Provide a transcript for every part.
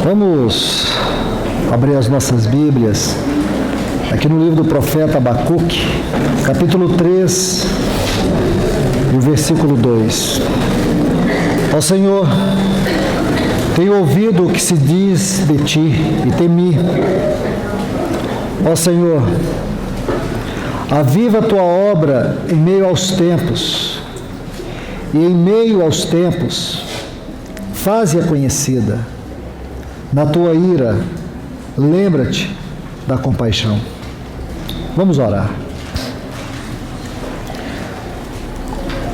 Vamos abrir as nossas Bíblias aqui no livro do profeta Abacuque, capítulo 3, e o versículo 2. Ó Senhor, tenho ouvido o que se diz de ti e temi. Ó Senhor, aviva a tua obra em meio aos tempos, e em meio aos tempos faze-a conhecida. Na tua ira, lembra-te da compaixão. Vamos orar.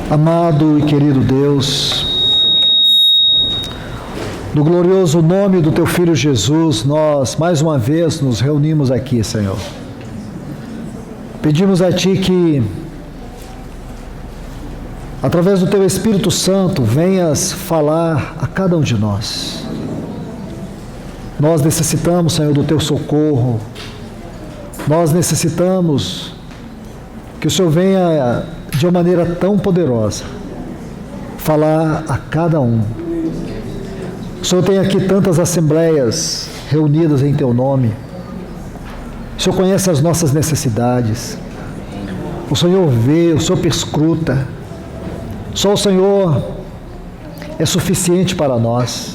Amado e querido Deus, no glorioso nome do teu Filho Jesus, nós mais uma vez nos reunimos aqui, Senhor. Pedimos a Ti que, através do Teu Espírito Santo, venhas falar a cada um de nós. Nós necessitamos, Senhor, do Teu socorro. Nós necessitamos que o Senhor venha de uma maneira tão poderosa falar a cada um. O Senhor tem aqui tantas assembleias reunidas em Teu nome. O Senhor conhece as nossas necessidades. O Senhor vê, o Senhor perscruta. Só o Senhor é suficiente para nós.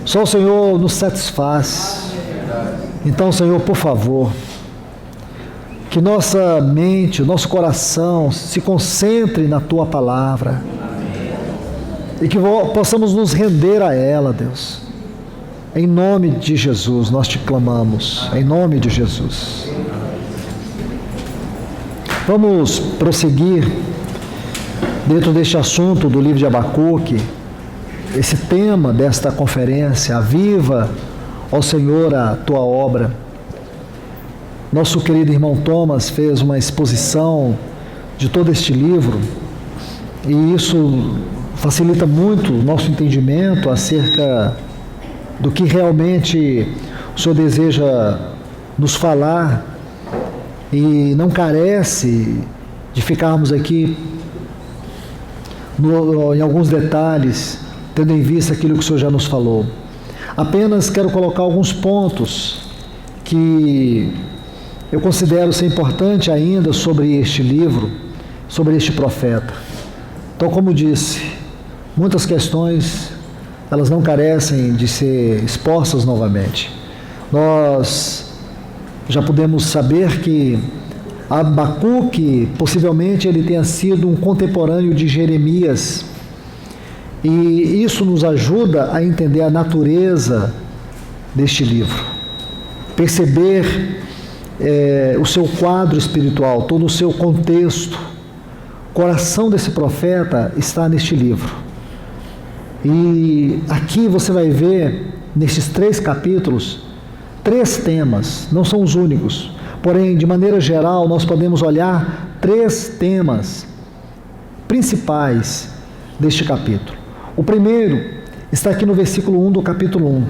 Só o Senhor nos satisfaz. Então, Senhor, por favor, que nossa mente, nosso coração se concentre na Tua palavra. E que possamos nos render a ela, Deus. Em nome de Jesus, nós te clamamos. Em nome de Jesus. Vamos prosseguir dentro deste assunto do livro de Abacuque. Esse tema desta conferência, aviva, ó Senhor, a tua obra. Nosso querido irmão Thomas fez uma exposição de todo este livro, e isso facilita muito o nosso entendimento acerca do que realmente o Senhor deseja nos falar, e não carece de ficarmos aqui em alguns detalhes, tendo em vista aquilo que o Senhor já nos falou. Apenas quero colocar alguns pontos que eu considero ser importante ainda sobre este livro, sobre este profeta. Então, como disse, muitas questões, elas não carecem de ser expostas novamente. Nós já podemos saber que Abacuque, possivelmente ele tenha sido um contemporâneo de Jeremias, e isso nos ajuda a entender a natureza deste livro, perceber o seu quadro espiritual, todo o seu contexto. O coração desse profeta está neste livro. E aqui você vai ver, nesses 3 capítulos, 3 temas, não são os únicos, porém, de maneira geral, nós podemos olhar 3 temas principais deste capítulo. O primeiro está aqui no versículo 1 do capítulo 1.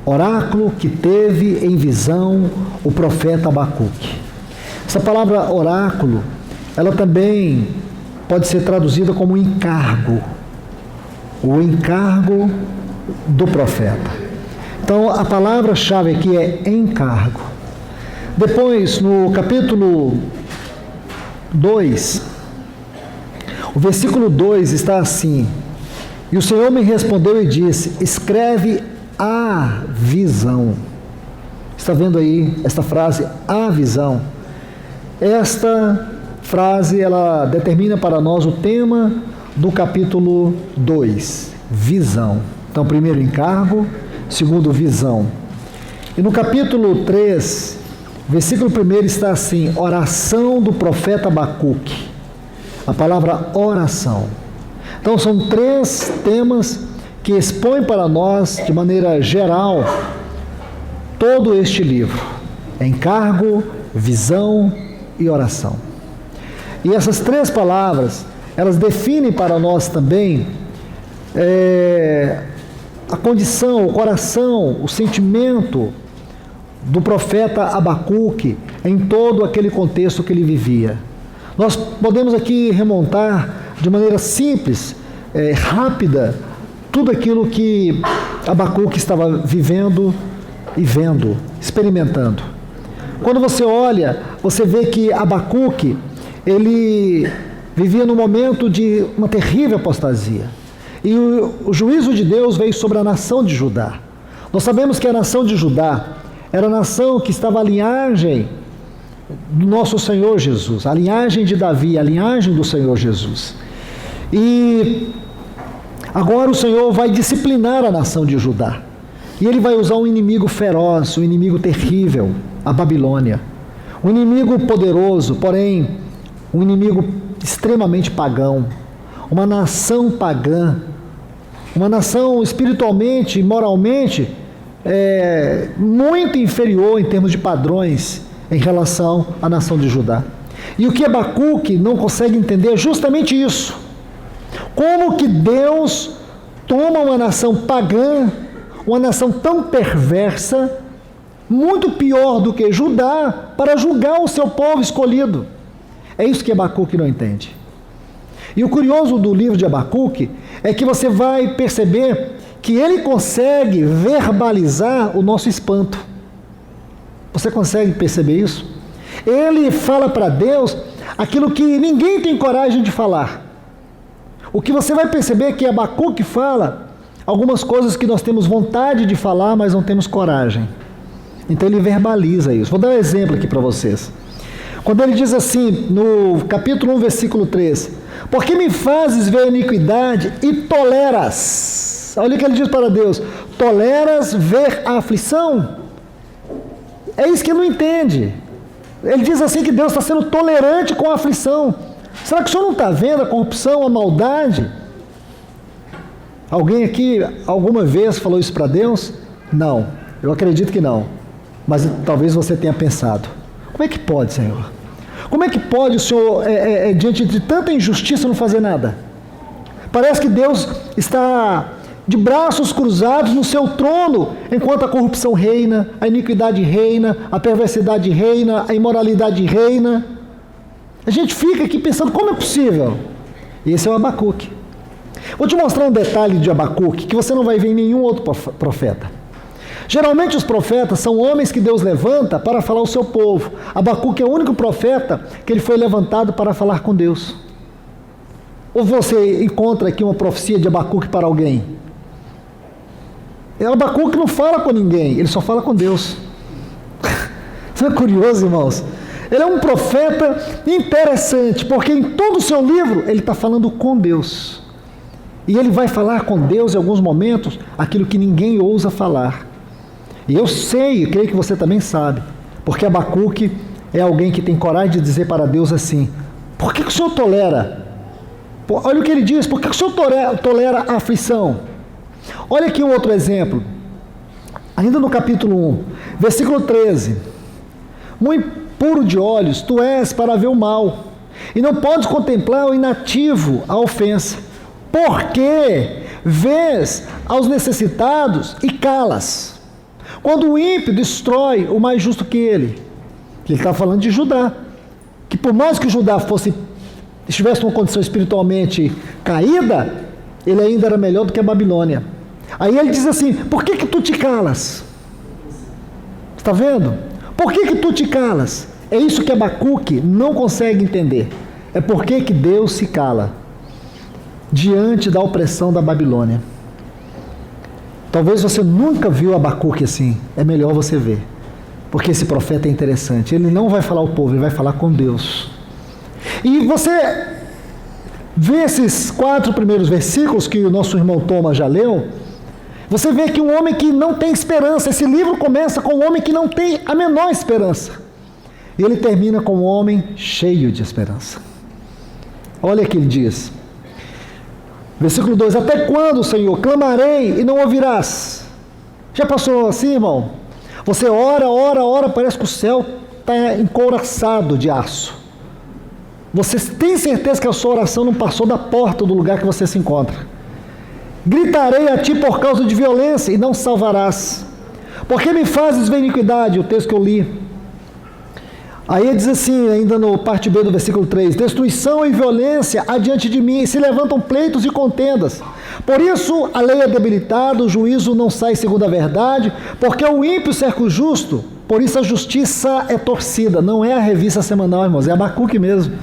Oráculo que teve em visão o profeta Abacuque. Essa palavra oráculo, ela também pode ser traduzida como encargo. O encargo do profeta. Então, a palavra-chave aqui é encargo. Depois, no capítulo 2, o versículo 2 está assim: e o Senhor me respondeu e disse, escreve a visão. Está vendo aí esta frase, a visão? Esta frase, ela determina para nós o tema do capítulo 2, visão. Então, primeiro encargo, segundo visão. E no capítulo 3, versículo 1 está assim, oração do profeta Abacuque. A palavra oração. Então, são 3 temas que expõem para nós, de maneira geral, todo este livro. Encargo, visão e oração. E essas 3 palavras, elas definem para nós também a condição, o coração, o sentimento do profeta Abacuque em todo aquele contexto que ele vivia. Nós podemos aqui remontar de maneira simples, rápida, tudo aquilo que Abacuque estava vivendo e vendo, experimentando. Quando você olha, você vê que Abacuque, ele vivia num momento de uma terrível apostasia. E o juízo de Deus veio sobre a nação de Judá. Nós sabemos que a nação de Judá era a nação que estava à linhagem do nosso Senhor Jesus, a linhagem de Davi, a linhagem do Senhor Jesus. E agora o Senhor vai disciplinar a nação de Judá. E ele vai usar um inimigo feroz, um inimigo terrível, a Babilônia. Um inimigo poderoso, porém, um inimigo extremamente pagão. Uma nação pagã, uma nação espiritualmente e moralmente muito inferior em termos de padrões em relação à nação de Judá. E o que Abacuque não consegue entender é justamente isso. Como que Deus toma uma nação pagã, uma nação tão perversa, muito pior do que Judá, para julgar o seu povo escolhido. É isso que Abacuque não entende. E o curioso do livro de Abacuque é que você vai perceber que ele consegue verbalizar o nosso espanto. Você consegue perceber isso? Ele fala para Deus aquilo que ninguém tem coragem de falar. O que você vai perceber é que Abacuque fala algumas coisas que nós temos vontade de falar, mas não temos coragem. Então ele verbaliza isso. Vou dar um exemplo aqui para vocês. Quando ele diz assim, no capítulo 1, versículo 3, por que me fazes ver a iniquidade e toleras? Olha o que ele diz para Deus, toleras ver a aflição? É isso que ele não entende. Ele diz assim que Deus está sendo tolerante com a aflição. Será que o senhor não está vendo a corrupção, a maldade? Alguém aqui alguma vez falou isso para Deus? Não, eu acredito que não. Mas talvez você tenha pensado. Como é que pode, Senhor? Como é que pode o Senhor, diante de tanta injustiça, não fazer nada? Parece que Deus está de braços cruzados no seu trono, enquanto a corrupção reina, a iniquidade reina, a perversidade reina, a imoralidade reina. A gente fica aqui pensando, como é possível? E esse é o Abacuque. Vou te mostrar um detalhe de Abacuque, que você não vai ver em nenhum outro profeta. Geralmente os profetas são homens que Deus levanta para falar ao seu povo. Abacuque é o único profeta que ele foi levantado para falar com Deus. Ou você encontra aqui uma profecia de Abacuque para alguém? Abacuque não fala com ninguém, ele só fala com Deus. Isso é curioso, irmãos. Ele é um profeta interessante, porque em todo o seu livro ele está falando com Deus. E ele vai falar com Deus em alguns momentos aquilo que ninguém ousa falar. E eu sei, eu creio que você também sabe, porque Abacuque é alguém que tem coragem de dizer para Deus assim, por que o Senhor tolera? Olha o que ele diz, por que o Senhor tolera a aflição? Olha aqui um outro exemplo, ainda no capítulo 1, versículo 13, muito puro de olhos tu és para ver o mal, e não podes contemplar o inativo, a ofensa, porque vês aos necessitados e calas. Quando o ímpio destrói o mais justo que ele está falando de Judá, que por mais que Judá estivesse numa condição espiritualmente caída, ele ainda era melhor do que a Babilônia. Aí ele diz assim, por que tu te calas? Está vendo? Por que tu te calas? É isso que Abacuque não consegue entender. É por que Deus se cala diante da opressão da Babilônia. Talvez você nunca viu Abacuque assim. É melhor você ver. Porque esse profeta é interessante. Ele não vai falar ao povo, ele vai falar com Deus. E você vê esses 4 primeiros versículos que o nosso irmão Thomas já leu. Você vê que um homem que não tem esperança. Esse livro começa com um homem que não tem a menor esperança. E ele termina com um homem cheio de esperança. Olha o que ele diz. Versículo 2, até quando, Senhor, clamarei e não ouvirás? Já passou assim, irmão? Você ora, parece que o céu está encouraçado de aço. Você tem certeza que a sua oração não passou da porta do lugar que você se encontra. Gritarei a ti por causa de violência e não salvarás. Por que me fazes ver iniquidade? O texto que eu li. Aí ele diz assim, ainda no parte B do versículo 3, destruição e violência adiante de mim, e se levantam pleitos e contendas. Por isso a lei é debilitada, o juízo não sai segundo a verdade, porque o ímpio cerca o justo, por isso a justiça é torcida. Não é a revista semanal, irmãos, é Abacuque mesmo.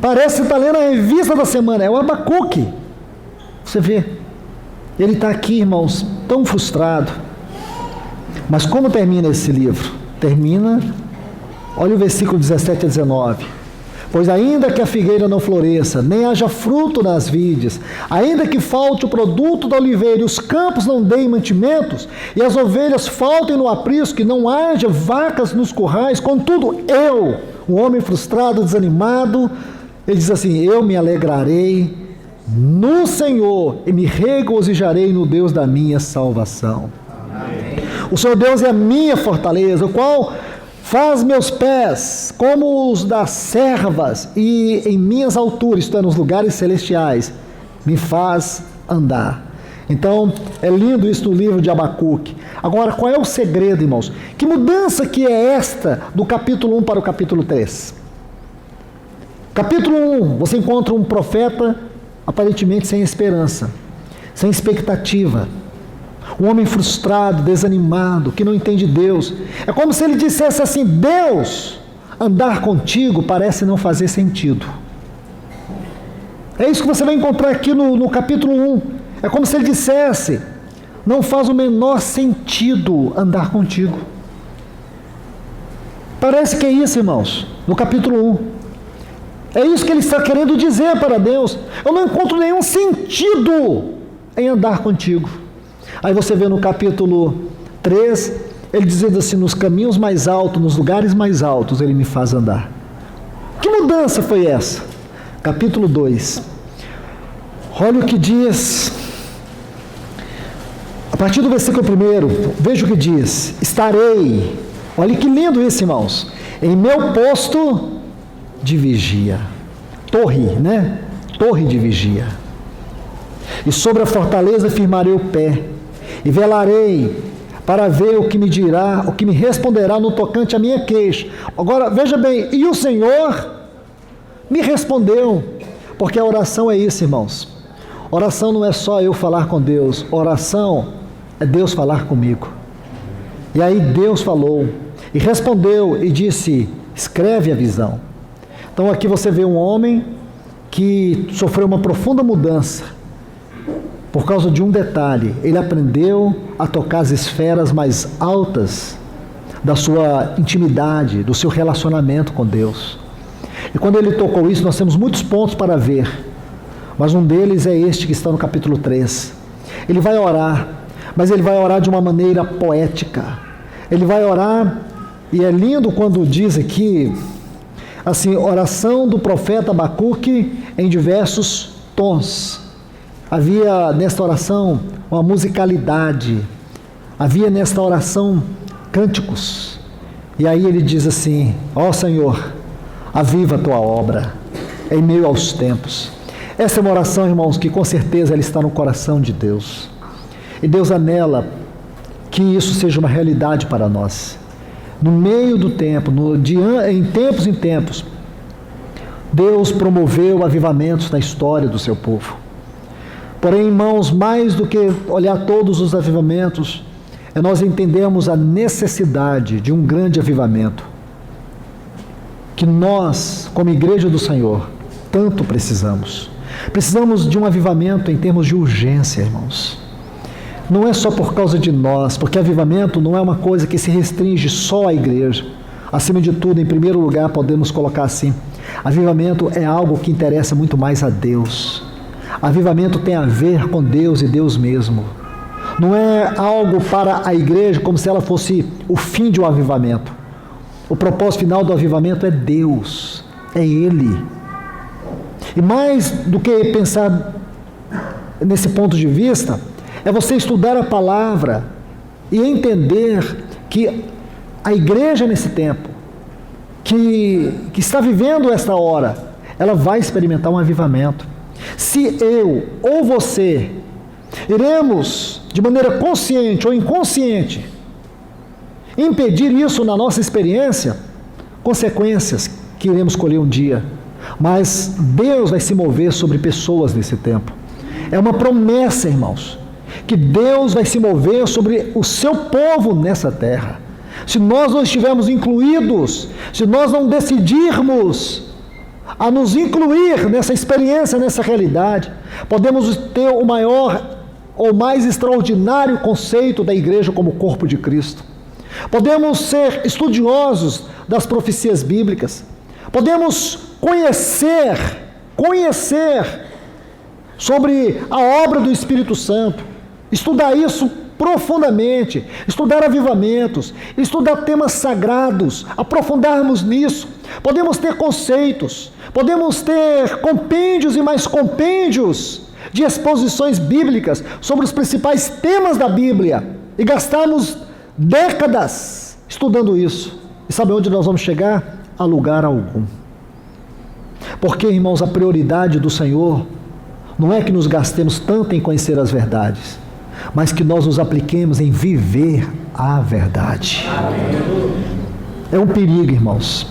Parece que está lendo a revista da semana, é o Abacuque. Você vê, ele está aqui, irmãos, tão frustrado. Mas como termina esse livro? Termina, olha o versículo 17 a 19. Pois ainda que a figueira não floresça, nem haja fruto nas vides, ainda que falte o produto da oliveira, e os campos não deem mantimentos, e as ovelhas faltem no aprisco, que não haja vacas nos currais, contudo eu, um homem frustrado, desanimado, ele diz assim, eu me alegrarei no Senhor, e me regozijarei no Deus da minha salvação. Amém. O Senhor Deus é a minha fortaleza, o qual faz meus pés como os das servas, e em minhas alturas, isto é, nos lugares celestiais, me faz andar. Então, é lindo isso no livro de Abacuque. Agora, qual é o segredo, irmãos? Que mudança que é esta do capítulo 1 para o capítulo 3? Capítulo 1, você encontra um profeta aparentemente sem esperança, sem expectativa. Um homem frustrado, desanimado, que não entende Deus. É como se ele dissesse assim, Deus, andar contigo parece não fazer sentido. É isso que você vai encontrar aqui no capítulo 1. É como se ele dissesse, não faz o menor sentido andar contigo. Parece que é isso, irmãos, no capítulo 1. É isso que ele está querendo dizer para Deus. Eu não encontro nenhum sentido em andar contigo. Aí você vê no capítulo 3, ele dizendo assim, nos caminhos mais altos, nos lugares mais altos, ele me faz andar. Que mudança foi essa? Capítulo 2. Olha o que diz, a partir do versículo 1, veja o que diz, estarei, olha que lindo isso, irmãos, em meu posto de vigia, torre, né? Torre de vigia. E sobre a fortaleza firmarei o pé, e velarei para ver o que me dirá, o que me responderá no tocante à minha queixa. Agora, veja bem, e o Senhor me respondeu, porque a oração é isso, irmãos. Oração não é só eu falar com Deus, oração é Deus falar comigo. E aí Deus falou, e respondeu, e disse, escreve a visão. Então aqui você vê um homem que sofreu uma profunda mudança, por causa de um detalhe, ele aprendeu a tocar as esferas mais altas da sua intimidade, do seu relacionamento com Deus. E quando ele tocou isso, nós temos muitos pontos para ver, mas um deles é este que está no capítulo 3. Ele vai orar, mas ele vai orar de uma maneira poética. Ele vai orar, e é lindo quando diz aqui, assim, oração do profeta Abacuque em diversos tons. Havia nesta oração uma musicalidade, havia nesta oração cânticos. E aí ele diz assim, ó Senhor, aviva a tua obra em meio aos tempos. Essa é uma oração, irmãos, que com certeza ela está no coração de Deus. E Deus anela que isso seja uma realidade para nós. No meio do tempo, em tempos, Deus promoveu avivamentos na história do seu povo. Porém, irmãos, mais do que olhar todos os avivamentos, é nós entendermos a necessidade de um grande avivamento, que nós, como igreja do Senhor, tanto precisamos. Precisamos de um avivamento em termos de urgência, irmãos. Não é só por causa de nós, porque avivamento não é uma coisa que se restringe só à igreja. Acima de tudo, em primeiro lugar, podemos colocar assim, avivamento é algo que interessa muito mais a Deus. Avivamento tem a ver com Deus e Deus mesmo. Não é algo para a igreja como se ela fosse o fim de um avivamento. O propósito final do avivamento é Deus, é Ele. E mais do que pensar nesse ponto de vista, é você estudar a palavra e entender que a igreja nesse tempo, que está vivendo esta hora, ela vai experimentar um avivamento. Se eu ou você iremos, de maneira consciente ou inconsciente, impedir isso na nossa experiência, consequências que iremos colher um dia, mas Deus vai se mover sobre pessoas nesse tempo. É uma promessa, irmãos, que Deus vai se mover sobre o seu povo nessa terra. Se nós não estivermos incluídos, se nós não decidirmos a nos incluir nessa experiência, nessa realidade, podemos ter o maior ou mais extraordinário conceito da igreja como corpo de Cristo. Podemos ser estudiosos das profecias bíblicas, podemos conhecer sobre a obra do Espírito Santo, estudar isso profundamente, estudar avivamentos, estudar temas sagrados, aprofundarmos nisso. Podemos ter conceitos, podemos ter compêndios e mais compêndios de exposições bíblicas sobre os principais temas da Bíblia e gastarmos décadas estudando isso. E sabe onde nós vamos chegar? A lugar algum. Porque, irmãos, a prioridade do Senhor não é que nos gastemos tanto em conhecer as verdades, mas que nós nos apliquemos em viver a verdade. É um perigo, irmãos,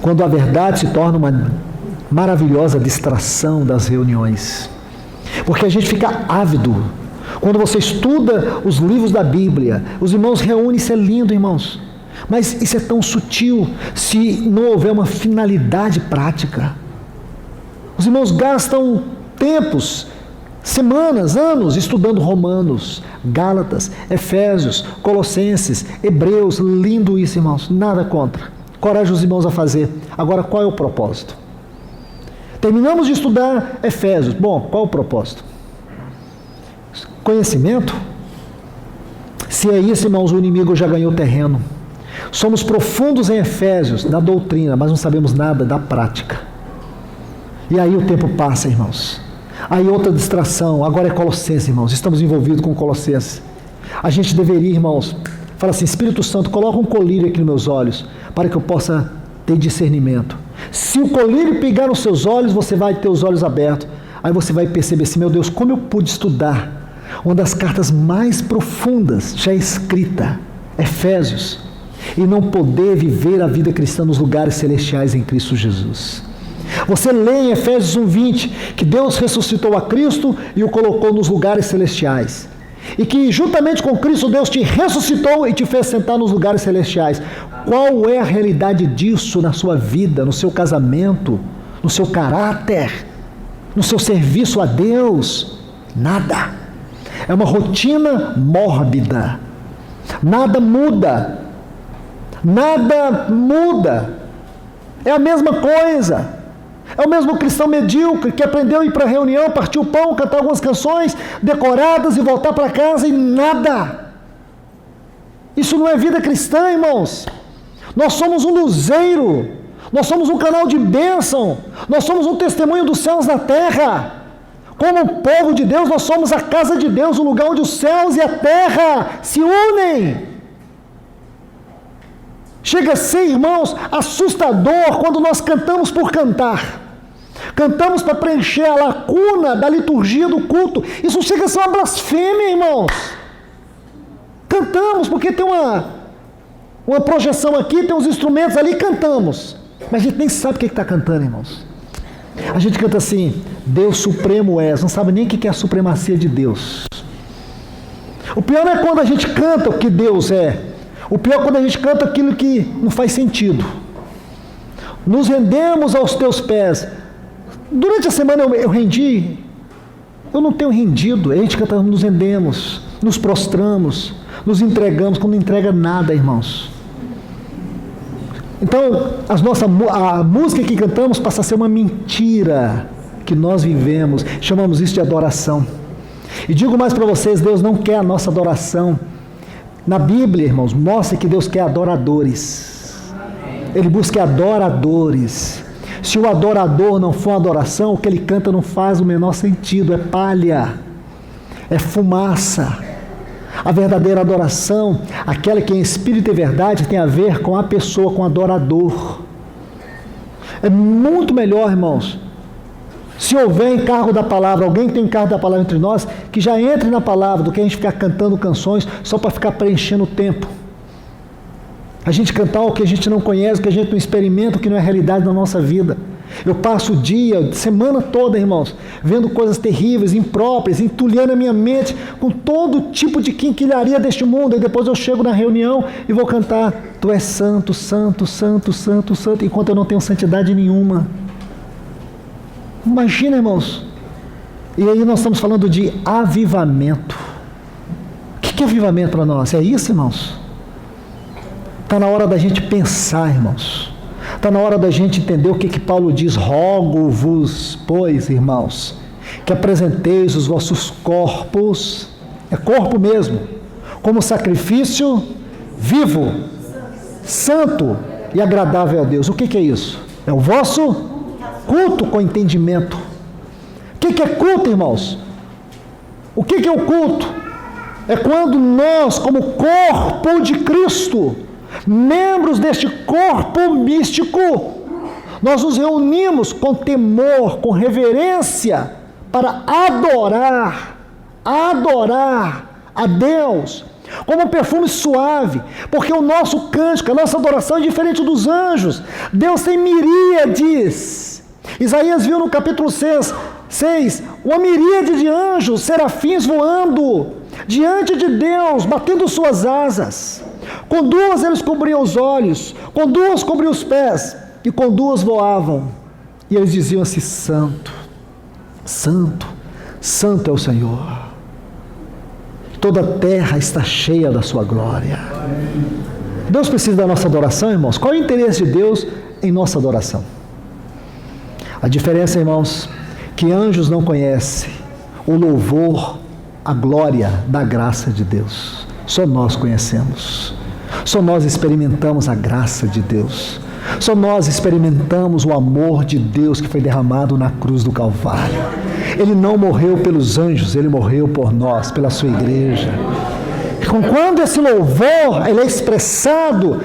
quando a verdade se torna uma maravilhosa distração das reuniões, porque a gente fica ávido. Quando você estuda os livros da Bíblia, os irmãos reúnem, isso é lindo, irmãos, mas isso é tão sutil se não houver uma finalidade prática. Os irmãos gastam tempos, semanas, anos estudando Romanos, Gálatas, Efésios, Colossenses, Hebreus. Lindo isso, irmãos, nada contra. Coragem os irmãos a fazer. Agora, qual é o propósito? Terminamos de estudar Efésios. Bom, qual é o propósito? Conhecimento? Se é isso, irmãos, o inimigo já ganhou terreno. Somos profundos em Efésios, na doutrina, mas não sabemos nada da prática. E aí o tempo passa, irmãos. Aí outra distração, agora é Colossenses, irmãos. Estamos envolvidos com Colossenses. A gente deveria, irmãos, falar assim: Espírito Santo, coloca um colírio aqui nos meus olhos, para que eu possa ter discernimento. Se o colírio pegar nos seus olhos, você vai ter os olhos abertos. Aí você vai perceber assim: meu Deus, como eu pude estudar uma das cartas mais profundas já escrita, Efésios, e não poder viver a vida cristã nos lugares celestiais em Cristo Jesus. Você lê em Efésios 1:20 que Deus ressuscitou a Cristo e o colocou nos lugares celestiais, e que juntamente com Cristo Deus te ressuscitou e te fez sentar nos lugares celestiais. Qual é a realidade disso na sua vida, no seu casamento, no seu caráter, no seu serviço a Deus? Nada. É uma rotina mórbida. Nada muda. Nada muda. É a mesma coisa. É o mesmo cristão medíocre que aprendeu a ir para a reunião, partir o pão, cantar algumas canções decoradas e voltar para casa e nada. Isso não é vida cristã, irmãos. Nós somos um luzeiro, nós somos um canal de bênção, nós somos um testemunho dos céus na terra. Como povo de Deus, nós somos a casa de Deus, o lugar onde os céus e a terra se unem. Chega a ser, irmãos, assustador quando nós cantamos por cantar. Cantamos para preencher a lacuna da liturgia do culto. Isso chega a ser uma blasfêmia, irmãos. Cantamos porque tem uma projeção aqui, tem uns instrumentos ali, cantamos. Mas a gente nem sabe o que está cantando, irmãos. A gente canta assim: Deus supremo és, não sabe nem o que é a supremacia de Deus. O pior não é quando a gente canta o que Deus é. O pior é quando a gente canta aquilo que não faz sentido. Nos rendemos aos teus pés. Durante a semana eu rendi. Eu não tenho rendido. A gente canta, nos rendemos, nos prostramos, nos entregamos. Quando não entrega nada, irmãos. Então, a música que cantamos passa a ser uma mentira que nós vivemos. Chamamos isso de adoração. E digo mais para vocês: Deus não quer a nossa adoração. Na Bíblia, irmãos, mostra que Deus quer adoradores. Ele busca adoradores. Se o adorador não for adoração, o que ele canta não faz o menor sentido, é palha, é fumaça. A verdadeira adoração, aquela que é em espírito e verdade, tem a ver com a pessoa, com o adorador. É muito melhor, irmãos, se houver encargo da palavra, alguém que tem encargo da palavra entre nós, que já entre na palavra, do que a gente ficar cantando canções só para ficar preenchendo o tempo. A gente cantar o que a gente não conhece, o que a gente não experimenta, o que não é realidade na nossa vida. Eu passo o dia, semana toda, irmãos, vendo coisas terríveis, impróprias, entulhando a minha mente com todo tipo de quinquilharia deste mundo. E depois eu chego na reunião e vou cantar: Tu és santo, santo, santo, santo, santo, enquanto eu não tenho santidade nenhuma. Imagina, irmãos. E aí nós estamos falando de avivamento. O que é avivamento para nós? É isso, irmãos? Está na hora da gente pensar, irmãos. Está na hora da gente entender o que Paulo diz: rogo-vos, pois, irmãos, que apresenteis os vossos corpos, é corpo mesmo, como sacrifício vivo, santo e agradável a Deus. O que é isso? É o vosso culto com entendimento. O que é culto, irmãos? O que é o culto? É quando nós, como corpo de Cristo, membros deste corpo místico, nós nos reunimos com temor, com reverência, para adorar a Deus, como um perfume suave, porque o nosso cântico, a nossa adoração é diferente dos anjos. Deus tem miríades. Isaías viu no capítulo 6, uma miríade de anjos, serafins voando diante de Deus, batendo suas asas. Com duas eles cobriam os olhos, com duas cobriam os pés, e com duas voavam. E eles diziam assim: santo, santo, santo é o Senhor. Toda a terra está cheia da sua glória. Deus precisa da nossa adoração, irmãos. Qual é o interesse de Deus em nossa adoração? A diferença, irmãos, que anjos não conhecem o louvor, a glória da graça de Deus. Só nós conhecemos. Só nós experimentamos a graça de Deus. Só nós experimentamos o amor de Deus que foi derramado na cruz do Calvário. Ele não morreu pelos anjos, Ele morreu por nós, pela sua igreja. Quando esse louvor ele é expressado,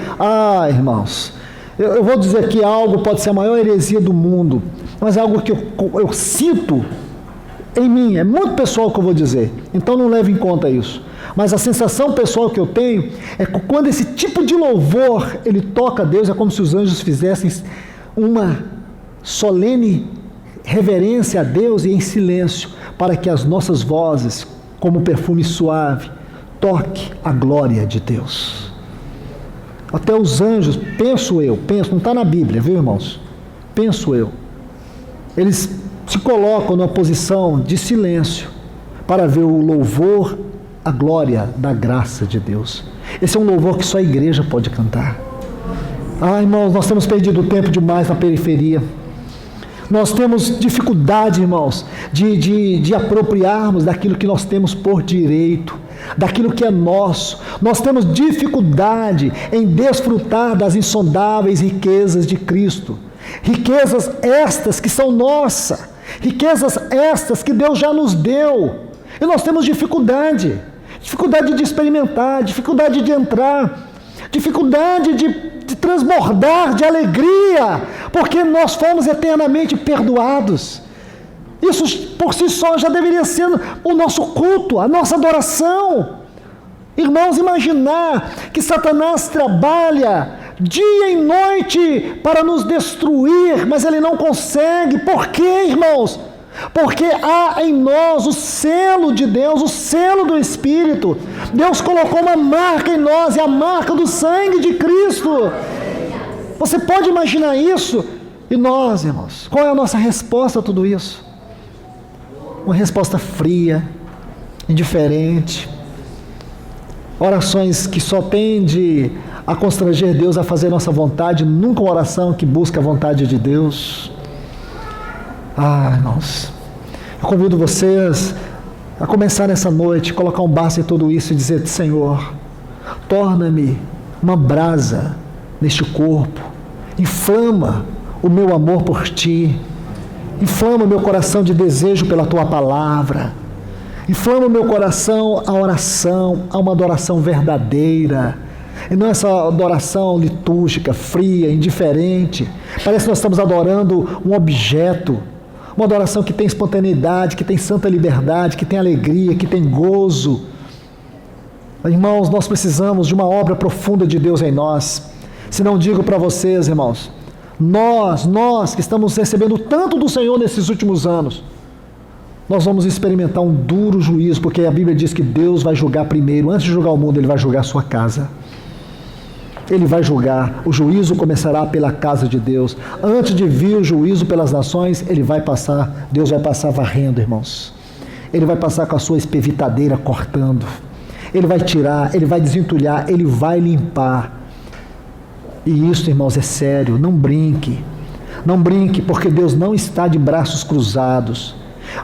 irmãos, eu vou dizer que algo pode ser a maior heresia do mundo, mas é algo que eu sinto em mim, é muito pessoal que eu vou dizer, então não leve em conta isso. Mas a sensação pessoal que eu tenho é que quando esse tipo de louvor ele toca a Deus, é como se os anjos fizessem uma solene reverência a Deus e em silêncio, para que as nossas vozes, como perfume suave, toque a glória de Deus. Até os anjos, penso, não está na Bíblia, viu, irmãos? Penso eu. Eles se colocam numa posição de silêncio para ver o louvor, a glória da graça de Deus. Esse é um louvor que só a igreja pode cantar. Irmãos, nós temos perdido tempo demais na periferia. Nós temos dificuldade, irmãos, de apropriarmos daquilo que nós temos por direito, daquilo que é nosso. Nós temos dificuldade em desfrutar das insondáveis riquezas de Cristo. Riquezas estas que são nossas, riquezas estas que Deus já nos deu. E nós temos dificuldade de experimentar, dificuldade de entrar, dificuldade de transbordar de alegria, porque nós fomos eternamente perdoados. Isso por si só já deveria ser o nosso culto, a nossa adoração. Irmãos, imaginar que Satanás trabalha dia e noite para nos destruir, mas ele não consegue. Por quê, irmãos? Porque há em nós o selo de Deus, o selo do Espírito. Deus colocou uma marca em nós, é a marca do sangue de Cristo. Você pode imaginar isso? E nós, irmãos, qual é a nossa resposta a tudo isso? Uma resposta fria, indiferente, orações que só tendem a constranger Deus a fazer nossa vontade, nunca uma oração que busca a vontade de Deus. Irmãos, eu convido vocês a começar nessa noite, colocar um basta em tudo isso e dizer: Senhor, torna-me uma brasa neste corpo, inflama o meu amor por Ti, inflama o meu coração de desejo pela Tua palavra, inflama o meu coração à oração, a uma adoração verdadeira, e não essa adoração litúrgica, fria, indiferente. Parece que nós estamos adorando um objeto. Uma adoração que tem espontaneidade, que tem santa liberdade, que tem alegria, que tem gozo. Irmãos, nós precisamos de uma obra profunda de Deus em nós. Se não digo para vocês, irmãos, nós que estamos recebendo tanto do Senhor nesses últimos anos, nós vamos experimentar um duro juízo, porque a Bíblia diz que Deus vai julgar primeiro. Antes de julgar o mundo, Ele vai julgar a sua casa. Ele vai julgar. O juízo começará pela casa de Deus. Antes de vir o juízo pelas nações, Deus vai passar varrendo, irmãos. Ele vai passar com a sua espevitadeira cortando. Ele vai tirar, Ele vai desentulhar, Ele vai limpar. E isso, irmãos, é sério. Não brinque. Não brinque, porque Deus não está de braços cruzados.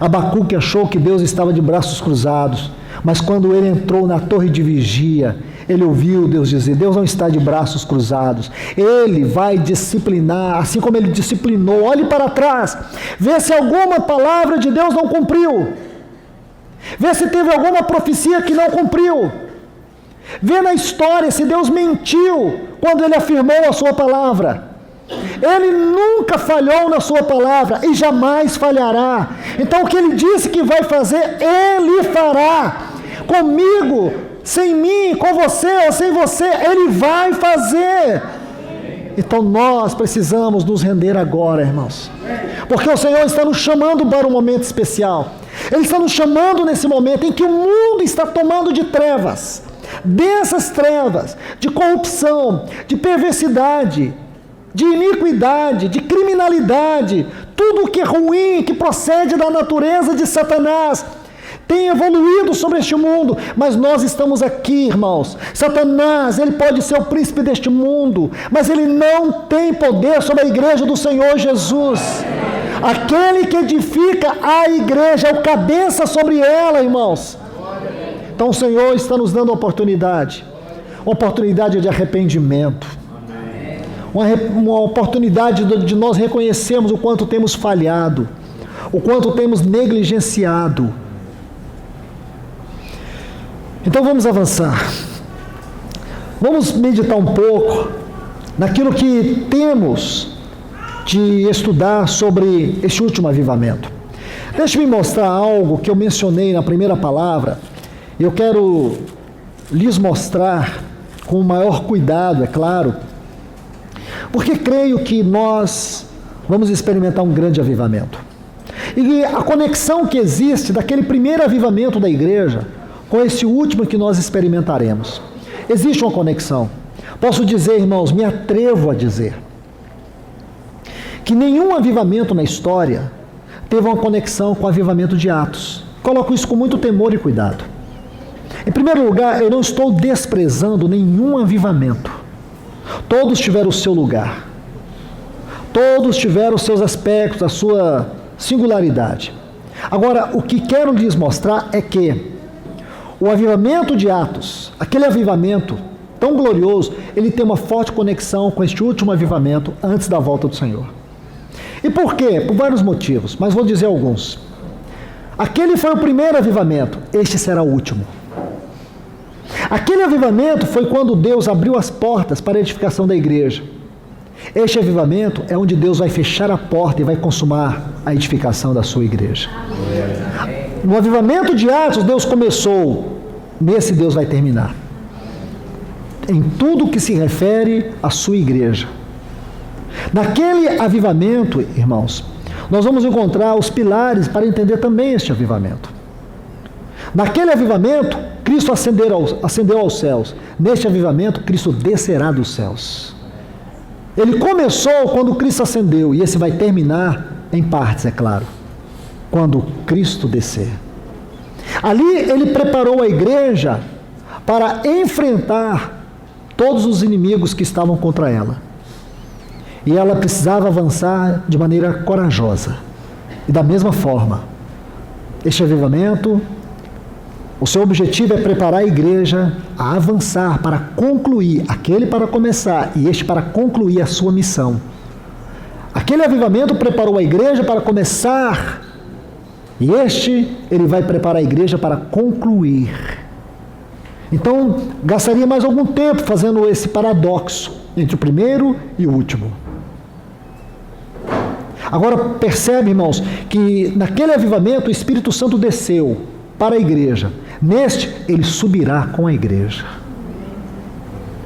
Abacuque achou que Deus estava de braços cruzados, mas quando ele entrou na torre de vigia, ele ouviu Deus dizer: Deus não está de braços cruzados, Ele vai disciplinar, assim como Ele disciplinou. Olhe para trás, vê se alguma palavra de Deus não cumpriu, vê se teve alguma profecia que não cumpriu, vê na história se Deus mentiu quando Ele afirmou a sua palavra. Ele nunca falhou na sua palavra e jamais falhará. Então o que Ele disse que vai fazer, Ele fará. Comigo, sem mim, com você ou sem você, Ele vai fazer. Então nós precisamos nos render agora, irmãos, porque o Senhor está nos chamando para um momento especial. Ele está nos chamando nesse momento em que o mundo está tomando de trevas, densas trevas, de corrupção, de perversidade, de iniquidade, de criminalidade, tudo o que é ruim, que procede da natureza de Satanás, tem evoluído sobre este mundo, mas nós estamos aqui, irmãos. Satanás, ele pode ser o príncipe deste mundo, mas ele não tem poder sobre a igreja do Senhor Jesus. Aquele que edifica a igreja é o cabeça sobre ela, irmãos. Então o Senhor está nos dando oportunidade de arrependimento, uma oportunidade de nós reconhecermos o quanto temos falhado, o quanto temos negligenciado. Então vamos avançar. Vamos meditar um pouco naquilo que temos de estudar sobre este último avivamento. Deixe-me mostrar algo que eu mencionei na primeira palavra. Eu quero lhes mostrar com o maior cuidado, é claro, porque creio que nós vamos experimentar um grande avivamento. E a conexão que existe daquele primeiro avivamento da igreja com esse último que nós experimentaremos. Existe uma conexão. Posso dizer, irmãos, me atrevo a dizer, que nenhum avivamento na história teve uma conexão com o avivamento de Atos. Coloco isso com muito temor e cuidado. Em primeiro lugar, eu não estou desprezando nenhum avivamento. Todos tiveram o seu lugar. Todos tiveram os seus aspectos, a sua singularidade. Agora, o que quero lhes mostrar é que o avivamento de Atos, aquele avivamento tão glorioso, ele tem uma forte conexão com este último avivamento antes da volta do Senhor. E por quê? Por vários motivos, mas vou dizer alguns. Aquele foi o primeiro avivamento, este será o último. Aquele avivamento foi quando Deus abriu as portas para a edificação da igreja. Este avivamento é onde Deus vai fechar a porta e vai consumar a edificação da sua igreja. No avivamento de Atos, Deus começou, nesse Deus vai terminar. Em tudo que se refere à sua igreja. Naquele avivamento, irmãos, nós vamos encontrar os pilares para entender também este avivamento. Naquele avivamento, Cristo ascendeu aos céus. Neste avivamento, Cristo descerá dos céus. Ele começou quando Cristo ascendeu, e esse vai terminar em partes, é claro, quando Cristo descer. Ali ele preparou a igreja para enfrentar todos os inimigos que estavam contra ela. E ela precisava avançar de maneira corajosa. E da mesma forma, este avivamento, o seu objetivo é preparar a igreja a avançar para concluir, aquele para começar e este para concluir a sua missão. Aquele avivamento preparou a igreja para começar e este, ele vai preparar a igreja para concluir. Então, gastaria mais algum tempo fazendo esse paradoxo entre o primeiro e o último. Agora, percebe, irmãos, que naquele avivamento o Espírito Santo desceu para a igreja. Neste, ele subirá com a igreja.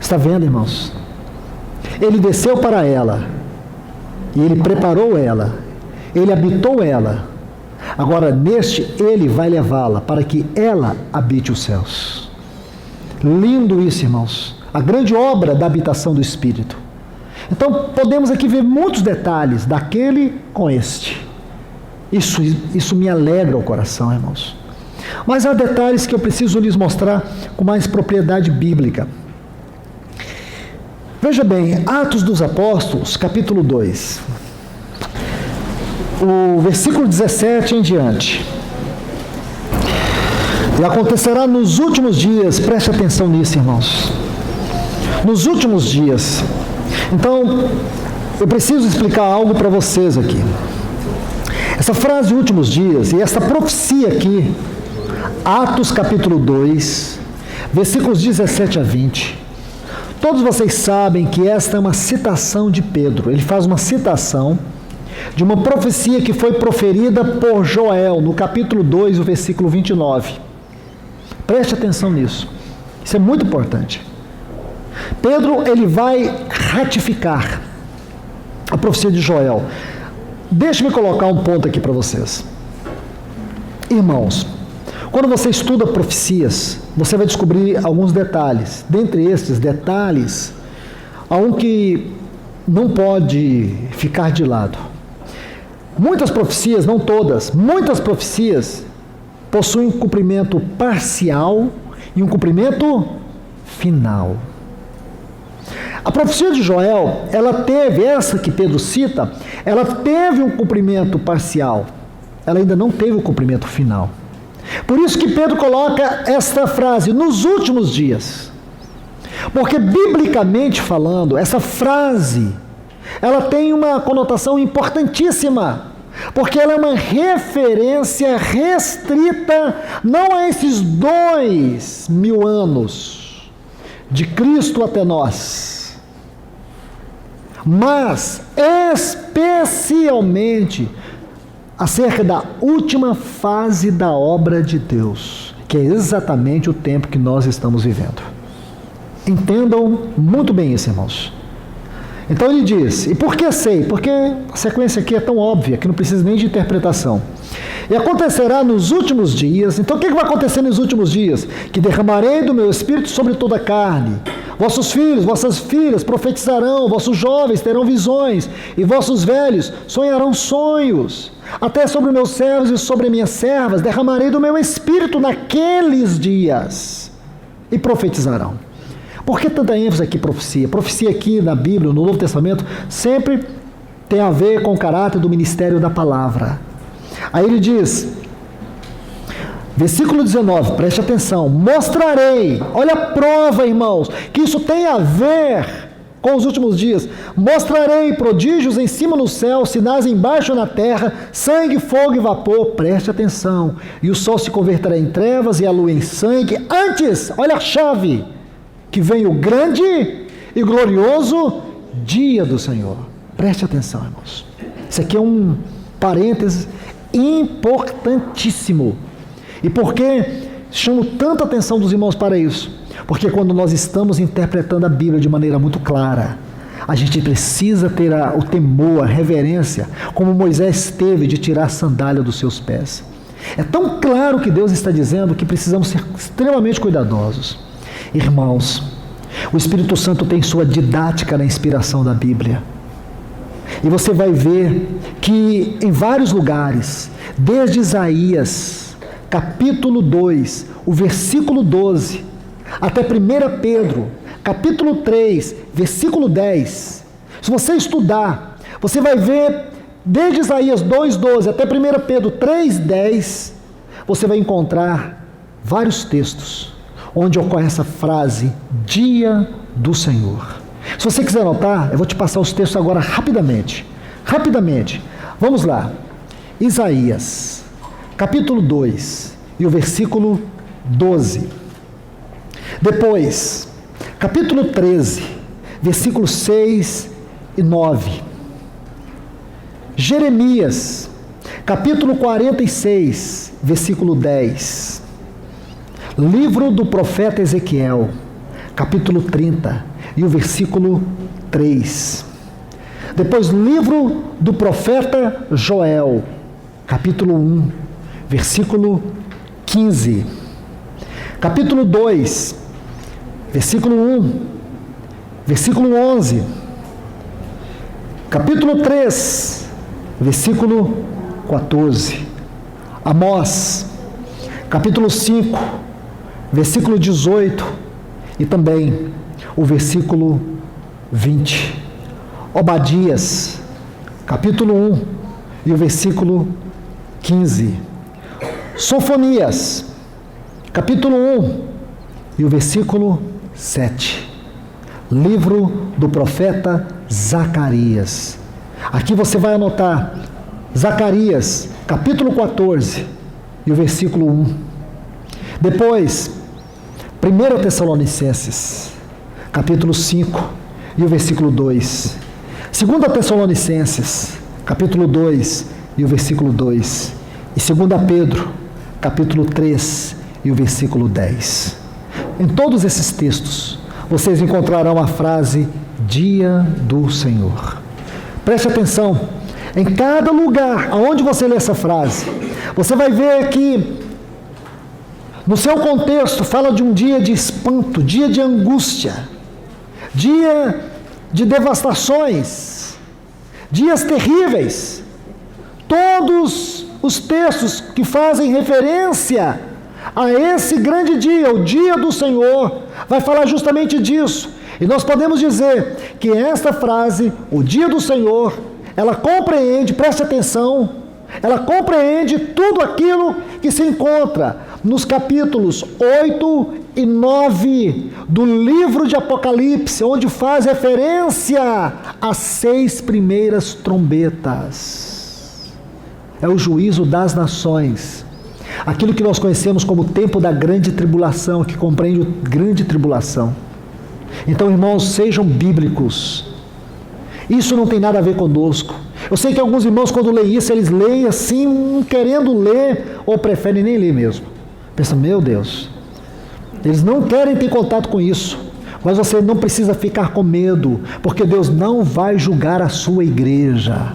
Está vendo, irmãos? Ele desceu para ela, e ele preparou ela, ele habitou ela. Agora, neste, ele vai levá-la para que ela habite os céus. Lindo isso, irmãos. A grande obra da habitação do Espírito. Então, podemos aqui ver muitos detalhes daquele com este. Isso me alegra o coração, irmãos. Mas há detalhes que eu preciso lhes mostrar com mais propriedade bíblica. Veja bem, Atos dos Apóstolos, capítulo 2. O versículo 17 em diante. E acontecerá nos últimos dias, preste atenção nisso, irmãos. Nos últimos dias. Então, eu preciso explicar algo para vocês aqui. Essa frase últimos dias e essa profecia aqui, Atos capítulo 2, versículos 17 a 20. Todos vocês sabem que esta é uma citação de Pedro. Ele faz uma citação de uma profecia que foi proferida por Joel, no capítulo 2, o versículo 29. Preste atenção nisso. Isso é muito importante. Pedro, ele vai ratificar a profecia de Joel. Deixe-me colocar um ponto aqui para vocês. Irmãos, quando você estuda profecias, você vai descobrir alguns detalhes. Dentre estes detalhes, há um que não pode ficar de lado. Muitas profecias, não todas, muitas profecias possuem um cumprimento parcial e um cumprimento final. A profecia de Joel, ela teve, essa que Pedro cita, ela teve um cumprimento parcial. Ela ainda não teve o cumprimento final. Por isso que Pedro coloca esta frase, nos últimos dias. Porque, biblicamente falando, essa frase, ela tem uma conotação importantíssima. Porque ela é uma referência restrita, não a esses 2000 anos, de Cristo até nós, mas especialmente acerca da última fase da obra de Deus, que é exatamente o tempo que nós estamos vivendo. Entendam muito bem isso, irmãos. Então ele diz, e por que sei? Porque a sequência aqui é tão óbvia que não precisa nem de interpretação. E acontecerá nos últimos dias. Então o que vai acontecer nos últimos dias? Que derramarei do meu espírito sobre toda a carne. Vossos filhos, vossas filhas profetizarão, vossos jovens terão visões, e vossos velhos sonharão sonhos. Até sobre meus servos e sobre minhas servas derramarei do meu espírito naqueles dias, e profetizarão. Por que tanta ênfase aqui profecia? Profecia aqui na Bíblia, no Novo Testamento, sempre tem a ver com o caráter do ministério da palavra. Aí ele diz, versículo 19, preste atenção, mostrarei, olha a prova, irmãos, que isso tem a ver com os últimos dias. Mostrarei prodígios em cima no céu, sinais embaixo na terra, sangue, fogo e vapor, preste atenção, e o sol se converterá em trevas e a lua em sangue, antes, olha a chave, que vem o grande e glorioso dia do Senhor. Preste atenção, irmãos. Isso aqui é um parênteses importantíssimo. E por que chamo tanta atenção dos irmãos para isso? Porque quando nós estamos interpretando a Bíblia de maneira muito clara, a gente precisa ter o temor, a reverência, como Moisés teve de tirar a sandália dos seus pés. É tão claro que Deus está dizendo que precisamos ser extremamente cuidadosos. Irmãos, o Espírito Santo tem sua didática na inspiração da Bíblia. E você vai ver que em vários lugares, desde Isaías, capítulo 2, o versículo 12, até 1 Pedro, capítulo 3, versículo 10, se você estudar, você vai ver, desde Isaías 2,12 até 1 Pedro 3,10, você vai encontrar vários textos onde ocorre essa frase, dia do Senhor. Se você quiser anotar, eu vou te passar os textos agora rapidamente. Vamos lá. Isaías, capítulo 2, e o versículo 12. Depois, capítulo 13, versículos 6 e 9. Jeremias, capítulo 46, versículo 10. Livro do profeta Ezequiel, capítulo 30, e o versículo 3. Depois, livro do profeta Joel, capítulo 1, versículo 15. Capítulo 2, versículo 1, versículo 11. Capítulo 3, versículo 14. Amós, capítulo 5, versículo 18 e também o versículo 20. Obadias, capítulo 1 e o versículo 15. Sofonias, capítulo 1 e o versículo 7. Livro do profeta Zacarias. Aqui você vai anotar Zacarias, capítulo 14 e o versículo 1. Depois, 1 Tessalonicenses, capítulo 5 e o versículo 2. 2 Tessalonicenses, capítulo 2 e o versículo 2. E 2 Pedro, capítulo 3 e o versículo 10. Em todos esses textos, vocês encontrarão a frase Dia do Senhor. Preste atenção, em cada lugar aonde você lê essa frase, você vai ver que no seu contexto fala de um dia de espanto, dia de angústia, dia de devastações, dias terríveis. Todos os textos que fazem referência a esse grande dia, o dia do Senhor, vai falar justamente disso. E nós podemos dizer que esta frase, o dia do Senhor, ela compreende, preste atenção, ela compreende tudo aquilo que se encontra nos capítulos 8 e 9 do livro de Apocalipse, onde faz referência às 6 primeiras trombetas. É o juízo das nações. Aquilo que nós conhecemos como o tempo da grande tribulação, que compreende a grande tribulação. Então, irmãos, sejam bíblicos. Isso não tem nada a ver conosco. Eu sei que alguns irmãos, quando leem isso, eles leem assim, querendo ler, ou preferem nem ler mesmo. Pensam, meu Deus, eles não querem ter contato com isso. Mas você não precisa ficar com medo, porque Deus não vai julgar a sua igreja.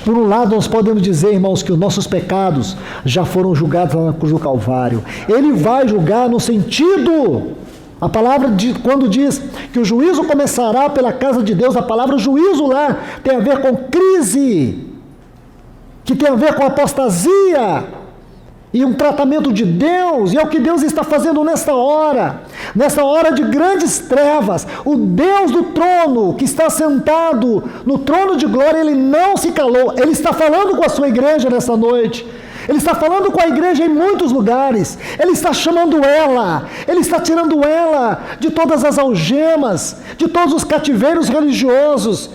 Por um lado, nós podemos dizer, irmãos, que os nossos pecados já foram julgados lá na cruz do Calvário. Ele vai julgar no sentido, a palavra quando diz que o juízo começará pela casa de Deus, a palavra juízo lá tem a ver com crise, que tem a ver com apostasia, e um tratamento de Deus, e é o que Deus está fazendo nesta hora de grandes trevas. O Deus do trono, que está sentado no trono de glória, Ele não se calou, Ele está falando com a sua igreja nessa noite, Ele está falando com a igreja em muitos lugares, Ele está chamando ela, Ele está tirando ela de todas as algemas, de todos os cativeiros religiosos,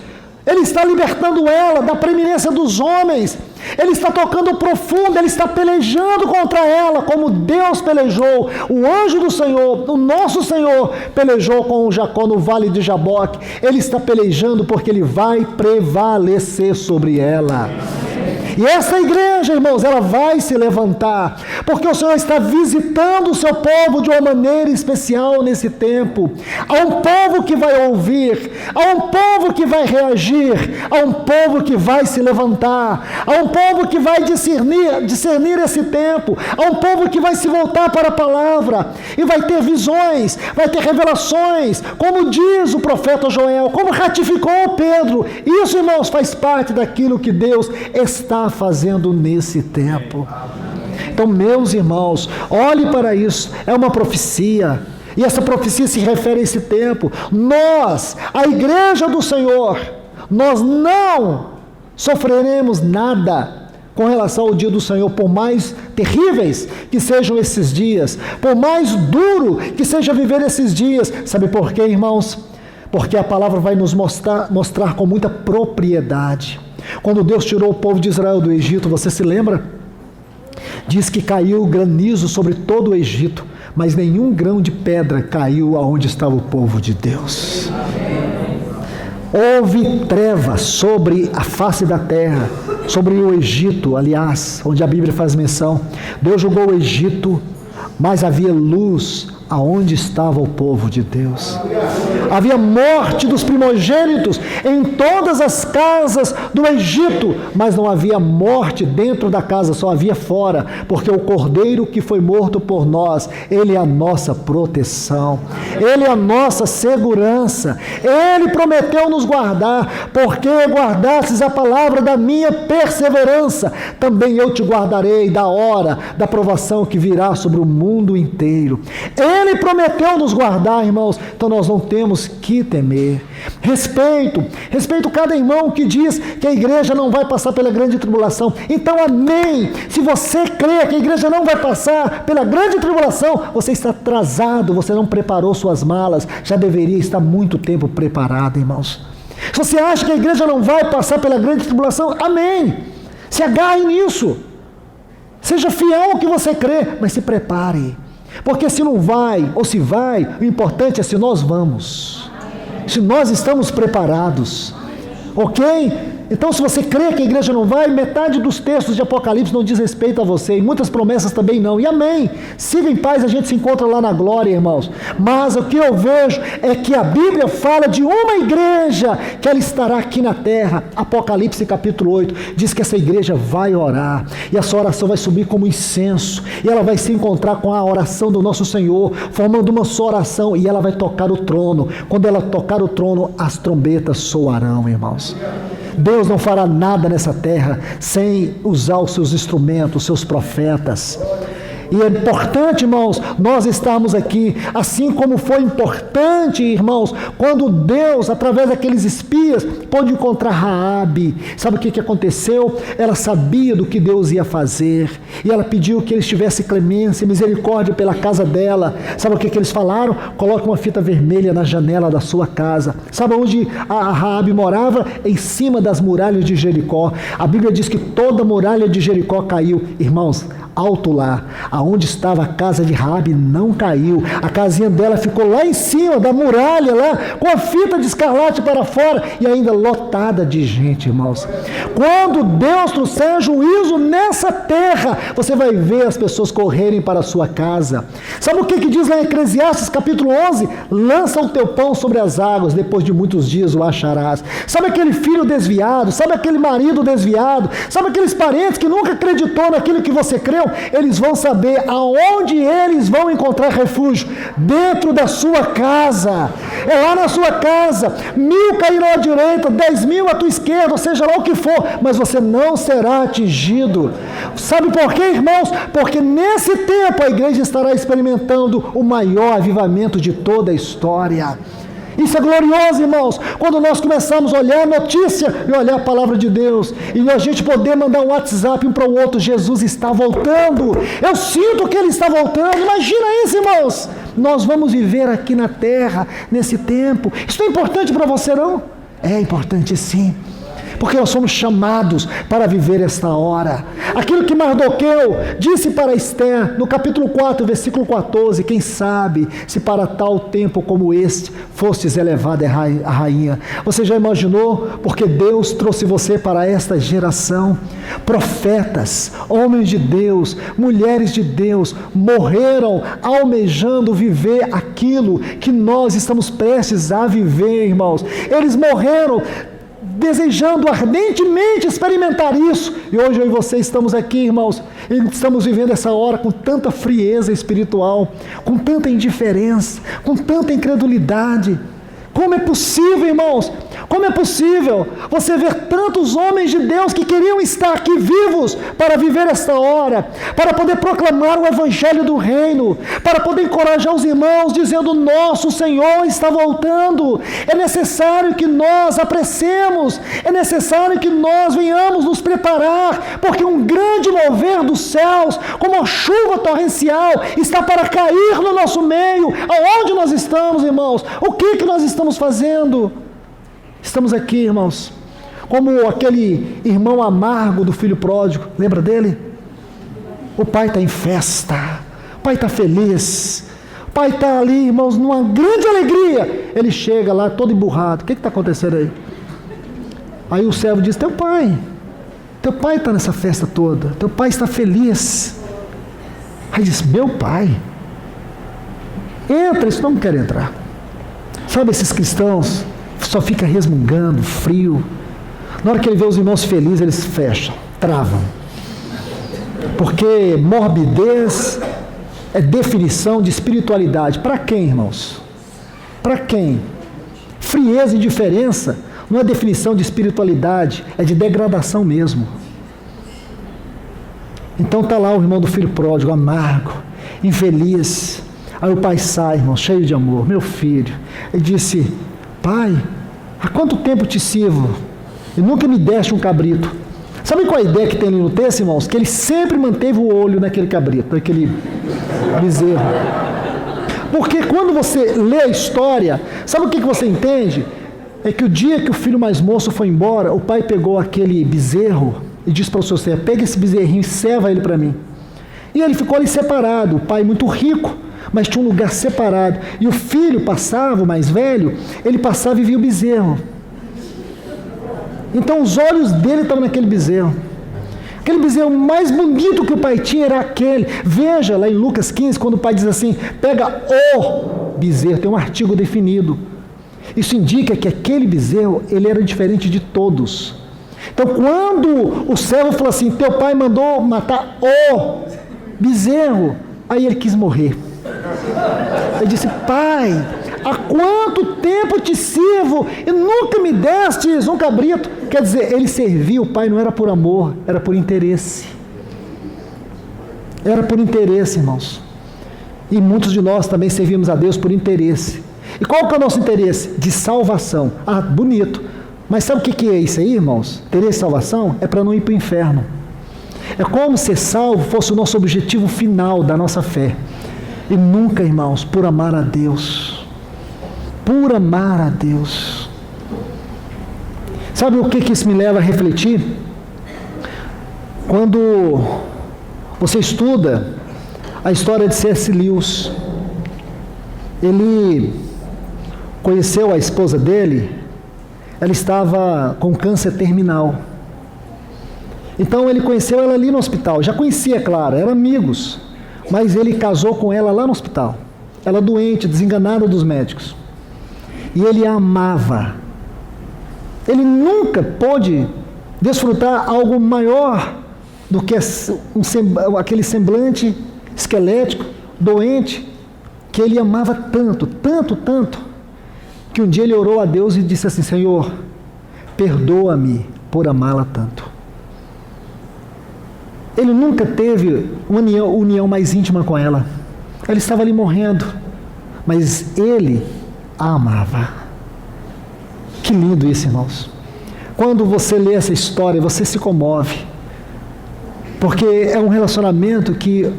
Ele está libertando ela da preeminência dos homens, Ele está tocando profundo, Ele está pelejando contra ela, como Deus pelejou. O anjo do Senhor, o nosso Senhor, pelejou com Jacó no vale de Jaboque. Ele está pelejando porque Ele vai prevalecer sobre ela. E essa igreja, irmãos, ela vai se levantar, porque o Senhor está visitando o seu povo de uma maneira especial nesse tempo. Há um povo que vai ouvir, há um povo que vai reagir, há um povo que vai se levantar, há um povo que vai discernir esse tempo, há um povo que vai se voltar para a palavra, e vai ter visões, vai ter revelações, como diz o profeta Joel, como ratificou Pedro. Isso, irmãos, faz parte daquilo que Deus está fazendo nesse tempo. Então, meus irmãos, olhe para isso, é uma profecia, e essa profecia se refere a esse tempo. Nós, a igreja do Senhor, nós não sofreremos nada com relação ao dia do Senhor, por mais terríveis que sejam esses dias, por mais duro que seja viver esses dias. Sabe por quê, irmãos? Porque a palavra vai nos mostrar com muita propriedade. Quando Deus tirou o povo de Israel do Egito, você se lembra? Diz que caiu granizo sobre todo o Egito, mas nenhum grão de pedra caiu aonde estava o povo de Deus. Houve trevas sobre a face da terra, sobre o Egito, aliás, onde a Bíblia faz menção. Deus julgou o Egito, mas havia luz aonde estava o povo de Deus. Havia morte dos primogênitos em todas as casas do Egito, mas não havia morte dentro da casa, só havia fora, porque o Cordeiro que foi morto por nós, ele é a nossa proteção, ele é a nossa segurança. Ele prometeu nos guardar, porque guardastes a palavra da minha perseverança, também eu te guardarei da hora da provação que virá sobre o mundo inteiro. Ele prometeu nos guardar, irmãos, então nós não temos que temer. Respeito cada irmão que diz que a igreja não vai passar pela grande tribulação. Então, amém. Se você crê que a igreja não vai passar pela grande tribulação, você está atrasado, você não preparou suas malas, já deveria estar muito tempo preparado, irmãos. Se você acha que a igreja não vai passar pela grande tribulação, amém. Se agarre nisso. Seja fiel ao que você crê, mas se prepare. Porque se não vai, ou se vai, o importante é se nós vamos. Se nós estamos preparados. Ok? Então, se você crê que a igreja não vai, metade dos textos de Apocalipse não diz respeito a você, e muitas promessas também não, e amém, siga em paz, a gente se encontra lá na glória, irmãos. Mas o que eu vejo é que a Bíblia fala de uma igreja, que ela estará aqui na terra. Apocalipse capítulo 8, diz que essa igreja vai orar, e essa oração vai subir como incenso, e ela vai se encontrar com a oração do nosso Senhor, formando uma só oração, e ela vai tocar o trono. Quando ela tocar o trono, as trombetas soarão, irmãos. Deus não fará nada nessa terra sem usar os seus instrumentos, os seus profetas. E é importante, irmãos, nós estarmos aqui, assim como foi importante, irmãos, quando Deus, através daqueles espias, pôde encontrar Raabe. Sabe o que aconteceu? Ela sabia do que Deus ia fazer, e ela pediu que eles tivessem clemência e misericórdia pela casa dela. Sabe o que eles falaram? Coloque uma fita vermelha na janela da sua casa. Sabe onde a Raabe morava? Em cima das muralhas de Jericó. A Bíblia diz que toda a muralha de Jericó caiu. Irmãos, alto lá, aonde estava a casa de Raabe, não caiu. A casinha dela ficou lá em cima da muralha, lá, com a fita de escarlate para fora, e ainda lotada de gente, irmãos. Quando Deus trouxer juízo nessa terra, você vai ver as pessoas correrem para a sua casa. Sabe o que diz lá em Eclesiastes capítulo 11? Lança o teu pão sobre as águas, depois de muitos dias o acharás. Sabe aquele filho desviado? Sabe aquele marido desviado? Sabe aqueles parentes que nunca acreditou naquilo que você creu? Eles vão saber aonde eles vão encontrar refúgio. Dentro da sua casa. É lá na sua casa. 1000 cairão à direita, 10.000 à tua esquerda, ou seja lá o que for, mas você não será atingido. Sabe por quê, irmãos? Porque nesse tempo a igreja estará experimentando o maior avivamento de toda a história. Isso é glorioso, irmãos, quando nós começamos a olhar a notícia e olhar a palavra de Deus, e a gente poder mandar um WhatsApp um para o outro: Jesus está voltando, eu sinto que Ele está voltando. Imagina isso, irmãos. Nós vamos viver aqui na terra, nesse tempo. Isso é importante para você, não? É importante sim, porque nós somos chamados para viver esta hora. Aquilo que Mardoqueu disse para Esther, no capítulo 4, versículo 14: quem sabe se para tal tempo como este fostes elevada a rainha. Você já imaginou? Porque Deus trouxe você para esta geração. Profetas, homens de Deus, mulheres de Deus, morreram almejando viver aquilo que nós estamos prestes a viver, irmãos. Eles morreram desejando ardentemente experimentar isso, e hoje eu e você estamos aqui, irmãos, e estamos vivendo essa hora com tanta frieza espiritual, com tanta indiferença, com tanta incredulidade. Como é possível, irmãos? Como é possível você ver tantos homens de Deus que queriam estar aqui vivos para viver esta hora, para poder proclamar o evangelho do reino, para poder encorajar os irmãos dizendo: nosso Senhor está voltando. É necessário que nós apressemos, é necessário que nós venhamos nos preparar, porque um grande mover dos céus, como uma chuva torrencial, está para cair no nosso meio. Aonde nós estamos, irmãos? O que nós estamos fazendo? Estamos aqui, irmãos, como aquele irmão amargo do filho pródigo. Lembra dele? O pai está em festa, o pai está feliz, o pai está ali, irmãos, numa grande alegria. Ele chega lá todo emburrado. O que está acontecendo aí? Aí o servo diz: teu pai está nessa festa toda, teu pai está feliz. Aí diz: meu pai? Entra, isso não quer entrar. Sabe, esses cristãos só ficam resmungando, frio. Na hora que ele vê os irmãos felizes, eles fecham, travam. Porque morbidez é definição de espiritualidade. Para quem, irmãos? Para quem? Frieza e indiferença não é definição de espiritualidade, é de degradação mesmo. Então está lá o irmão do filho pródigo, amargo, infeliz. Aí o pai sai, irmão, cheio de amor. Meu filho, ele disse: pai, há quanto tempo te sirvo e nunca me deste um cabrito? Sabe qual a ideia que tem ali no texto, irmãos? Que ele sempre manteve o olho naquele cabrito, naquele bezerro. Porque quando você lê a história, sabe o que você entende? É que o dia que o filho mais moço foi embora, o pai pegou aquele bezerro e disse para o seu servo: pega esse bezerrinho e ceva ele para mim. E ele ficou ali separado, o pai muito rico, mas tinha um lugar separado. E o filho passava, o mais velho, ele passava e via o bezerro. Então os olhos dele estavam naquele bezerro. Aquele bezerro mais bonito que o pai tinha era aquele. Veja lá em Lucas 15, quando o pai diz assim: pega o bezerro, tem um artigo definido. Isso indica que aquele bezerro, ele era diferente de todos. Então quando o servo falou assim: teu pai mandou matar o bezerro, aí ele quis morrer. Ele disse: pai, há quanto tempo te sirvo e nunca me destes um cabrito? Quer dizer, ele servia o pai não era por amor, era por interesse. Era por interesse, irmãos. E muitos de nós também servimos a Deus por interesse. E qual que é o nosso interesse? De salvação. Ah, bonito. Mas sabe o que é isso aí, irmãos? Interesse de salvação é para não ir para o inferno. É como ser salvo fosse o nosso objetivo final da nossa fé. E nunca, irmãos, por amar a Deus. Por amar a Deus. Sabe o que isso me leva a refletir? Quando você estuda a história de C.S. Lewis, ele conheceu a esposa dele, ela estava com câncer terminal. Então ele conheceu ela ali no hospital, já conhecia, claro, eram amigos, mas ele casou com ela lá no hospital. Ela doente, desenganada dos médicos. E ele a amava. Ele nunca pôde desfrutar algo maior do que aquele semblante esquelético, doente, que ele amava tanto, tanto, tanto, que um dia ele orou a Deus e disse assim: Senhor, perdoa-me por amá-la tanto. Ele nunca teve uma união mais íntima com ela. Ela estava ali morrendo, mas ele a amava. Que lindo isso, irmãos. Quando você lê essa história, você se comove. Porque é um relacionamento que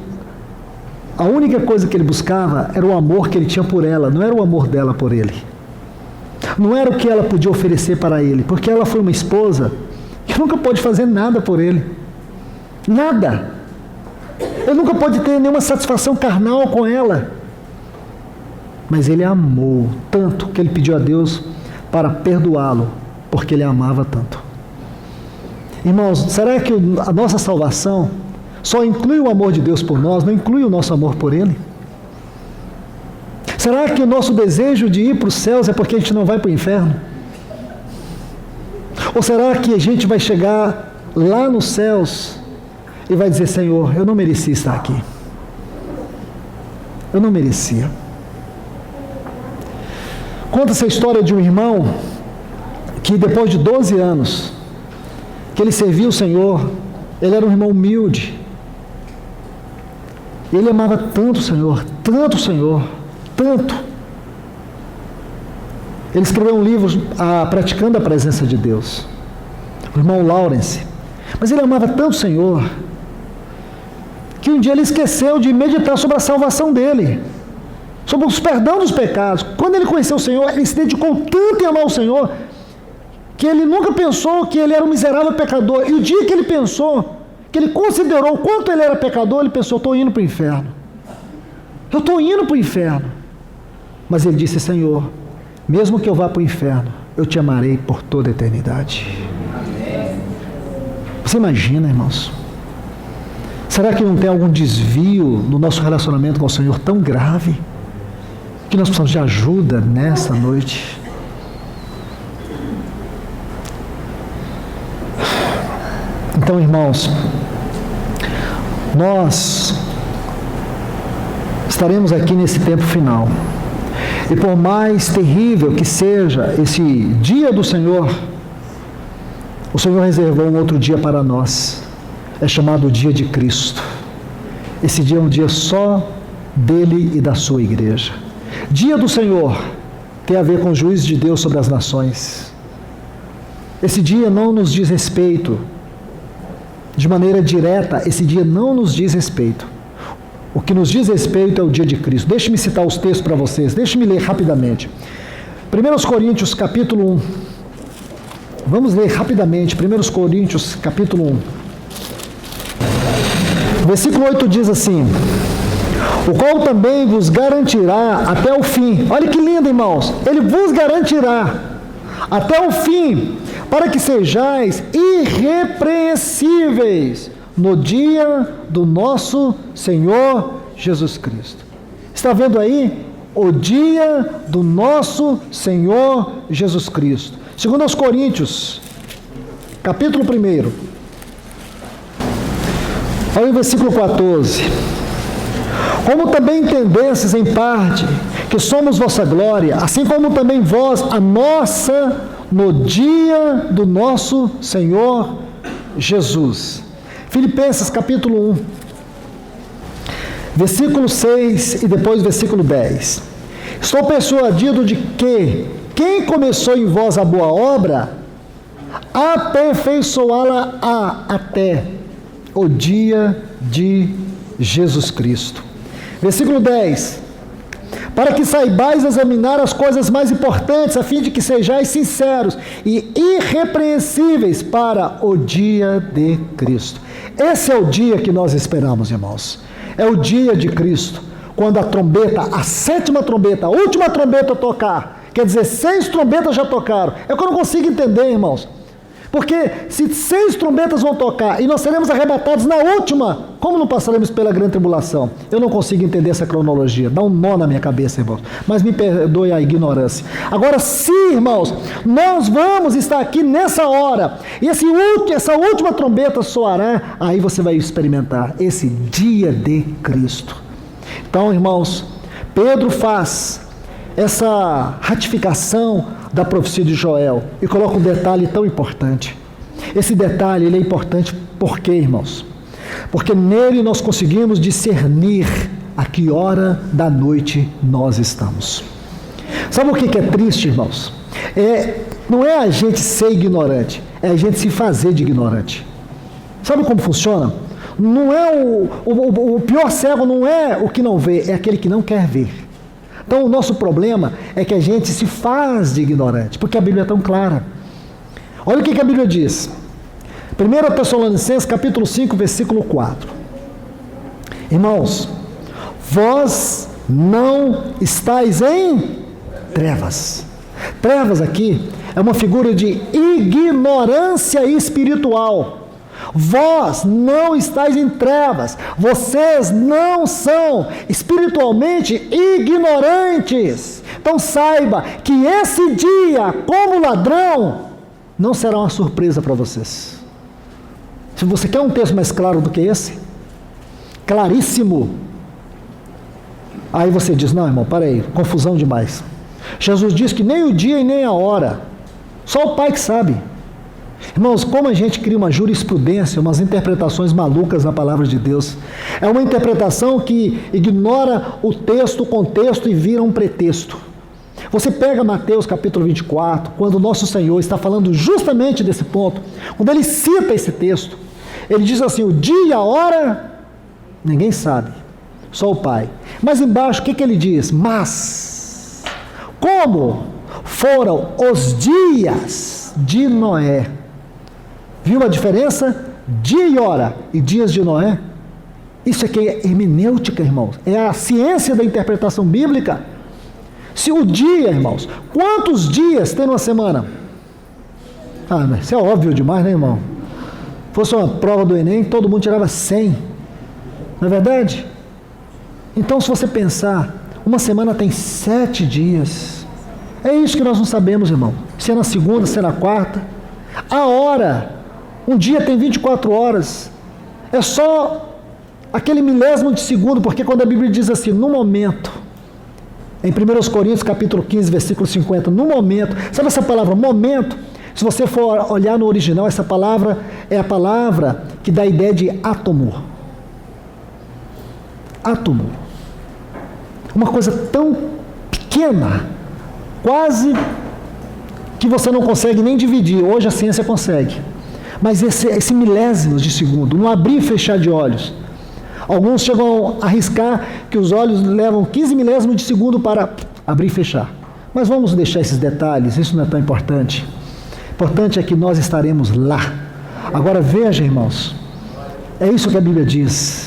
a única coisa que ele buscava era o amor que ele tinha por ela, não era o amor dela por ele. Não era o que ela podia oferecer para ele, porque ela foi uma esposa que nunca pôde fazer nada por ele. Nada. Ele nunca pôde ter nenhuma satisfação carnal com ela. Mas ele a amou tanto que ele pediu a Deus para perdoá-lo, porque ele a amava tanto. Irmãos, será que a nossa salvação só inclui o amor de Deus por nós, não inclui o nosso amor por Ele? Será que o nosso desejo de ir para os céus é porque a gente não vai para o inferno? Ou será que a gente vai chegar lá nos céus e vai dizer: Senhor, eu não merecia estar aqui. Eu não merecia. Conta-se a história de um irmão que depois de 12 anos que ele serviu o Senhor, ele era um irmão humilde. Ele amava tanto o Senhor, tanto. Ele escreveu um livro praticando a presença de Deus. O irmão Lawrence. Mas ele amava tanto o Senhor que um dia ele esqueceu de meditar sobre a salvação dele, sobre os perdão dos pecados. Quando ele conheceu o Senhor, ele se dedicou tanto em amar o Senhor, que ele nunca pensou que ele era um miserável pecador. E o dia que ele pensou, que ele considerou o quanto ele era pecador, ele pensou: estou indo para o inferno. Eu estou indo para o inferno. Mas ele disse: Senhor, mesmo que eu vá para o inferno, eu te amarei por toda a eternidade. Você imagina, irmãos? Será que não tem algum desvio no nosso relacionamento com o Senhor tão grave, que nós precisamos de ajuda nessa noite. Então, irmãos, nós estaremos aqui nesse tempo final. E por mais terrível que seja esse dia do Senhor, o Senhor reservou um outro dia para nós. É chamado o dia de Cristo. Esse dia é um dia só dele e da sua igreja. Dia do Senhor tem a ver com o juízo de Deus sobre as nações. Esse dia não nos diz respeito. De maneira direta, esse dia não nos diz respeito. O que nos diz respeito é o dia de Cristo. Deixe-me citar os textos para vocês. Deixe-me ler rapidamente. 1 Coríntios, capítulo 1. Vamos ler rapidamente. 1 Coríntios, capítulo 1. Versículo 8 diz assim: o qual também vos garantirá até o fim. Olha que lindo, irmãos. Ele vos garantirá até o fim, para que sejais irrepreensíveis no dia do nosso Senhor Jesus Cristo. Está vendo aí? O dia do nosso Senhor Jesus Cristo. 2 Coríntios, capítulo 1. Olha o versículo 14. Como também entendestes em parte que somos vossa glória, assim como também vós a nossa, no dia do nosso Senhor Jesus. Filipenses capítulo 1, versículo 6 e depois versículo 10. Estou persuadido de que quem começou em vós a boa obra, aperfeiçoá-la até o dia de Jesus Cristo. Versículo 10. Para que saibais examinar as coisas mais importantes, a fim de que sejais sinceros e irrepreensíveis para o dia de Cristo. Esse é o dia que nós esperamos, irmãos. É o dia de Cristo, quando a trombeta, a 7ª trombeta, a última trombeta tocar. Quer dizer, 6 trombetas já tocaram. É que eu não consigo entender, irmãos. Porque se 6 trombetas vão tocar e nós seremos arrebatados na última, como não passaremos pela grande tribulação? Eu não consigo entender essa cronologia, dá um nó na minha cabeça, irmãos, mas me perdoe a ignorância. Agora, se, irmãos, nós vamos estar aqui nessa hora, e essa última trombeta soará, aí você vai experimentar esse dia de Cristo. Então, irmãos, Pedro faz essa ratificação da profecia de Joel e coloca um detalhe tão importante. Esse detalhe ele é importante por quê, irmãos? Porque nele nós conseguimos discernir a que hora da noite nós estamos. Sabe o que é triste, irmãos? Não é a gente ser ignorante, é a gente se fazer de ignorante. Sabe como funciona? Não é o pior cego não é o que não vê, é aquele que não quer ver. Então o nosso problema é que a gente se faz de ignorante, porque a Bíblia é tão clara. Olha o que a Bíblia diz. 1 Tessalonicenses capítulo 5, versículo 4. Irmãos, vós não estáis em trevas. Trevas aqui é uma figura de ignorância espiritual. Vós não estáis em trevas, vocês não são espiritualmente ignorantes. Então saiba que esse dia, como ladrão, não será uma surpresa para vocês. Se você quer um texto mais claro do que esse, claríssimo, aí você diz, não, irmão, para aí, confusão demais. Jesus diz que nem o dia e nem a hora, só o Pai que sabe. Irmãos, como a gente cria uma jurisprudência, umas interpretações malucas na palavra de Deus. É uma interpretação que ignora o texto, o contexto e vira um pretexto. Você pega Mateus capítulo 24, quando o nosso Senhor está falando justamente desse ponto, quando ele cita esse texto, ele diz assim, o dia e a hora, ninguém sabe, só o Pai. Mas embaixo, o que ele diz? Mas, como foram os dias de Noé? Viu a diferença? Dia e hora e dias de Noé? Isso aqui é hermenêutica, irmãos. É a ciência da interpretação bíblica. Se o dia, irmãos, quantos dias tem numa semana? Mas isso é óbvio demais, né, irmão? Se fosse uma prova do Enem, todo mundo tirava 100. Não é verdade? Então, se você pensar, Uma semana tem 7 dias. É isso que nós não sabemos, irmão. Se é na segunda, se é na quarta. A hora, um dia tem 24 horas. É só aquele milésimo de segundo, porque quando a Bíblia diz assim, no momento, em 1 Coríntios capítulo 15, versículo 50, no momento, sabe essa palavra momento? Se você for olhar no original, essa palavra é a palavra que dá a ideia de átomo. Átomo. Uma coisa tão pequena, quase que você não consegue nem dividir. Hoje a ciência consegue. Mas esse milésimos de segundo, um abrir e fechar de olhos. Alguns chegam a arriscar que os olhos levam 15 milésimos de segundo para abrir e fechar. Mas vamos deixar esses detalhes, isso não é tão importante. Importante é que nós estaremos lá. Agora veja, irmãos, é isso que a Bíblia diz.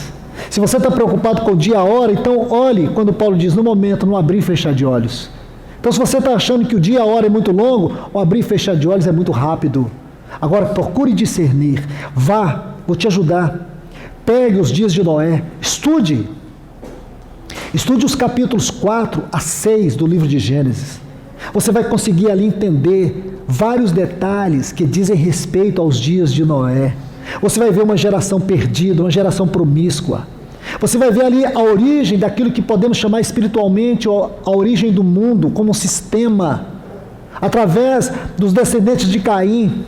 Se você está preocupado com o dia e a hora, então olhe quando Paulo diz no momento, no abrir e fechar de olhos. Então se você está achando que o dia e a hora é muito longo, o abrir e fechar de olhos é muito rápido. Agora procure discernir, vá, vou te ajudar. Pegue os dias de Noé, estude os capítulos 4 a 6 do livro de Gênesis. Você vai conseguir ali entender vários detalhes que dizem respeito aos dias de Noé. Você vai ver uma geração perdida, uma geração promíscua. Você vai ver ali a origem daquilo que podemos chamar espiritualmente a origem do mundo como um sistema, através dos descendentes de Caim,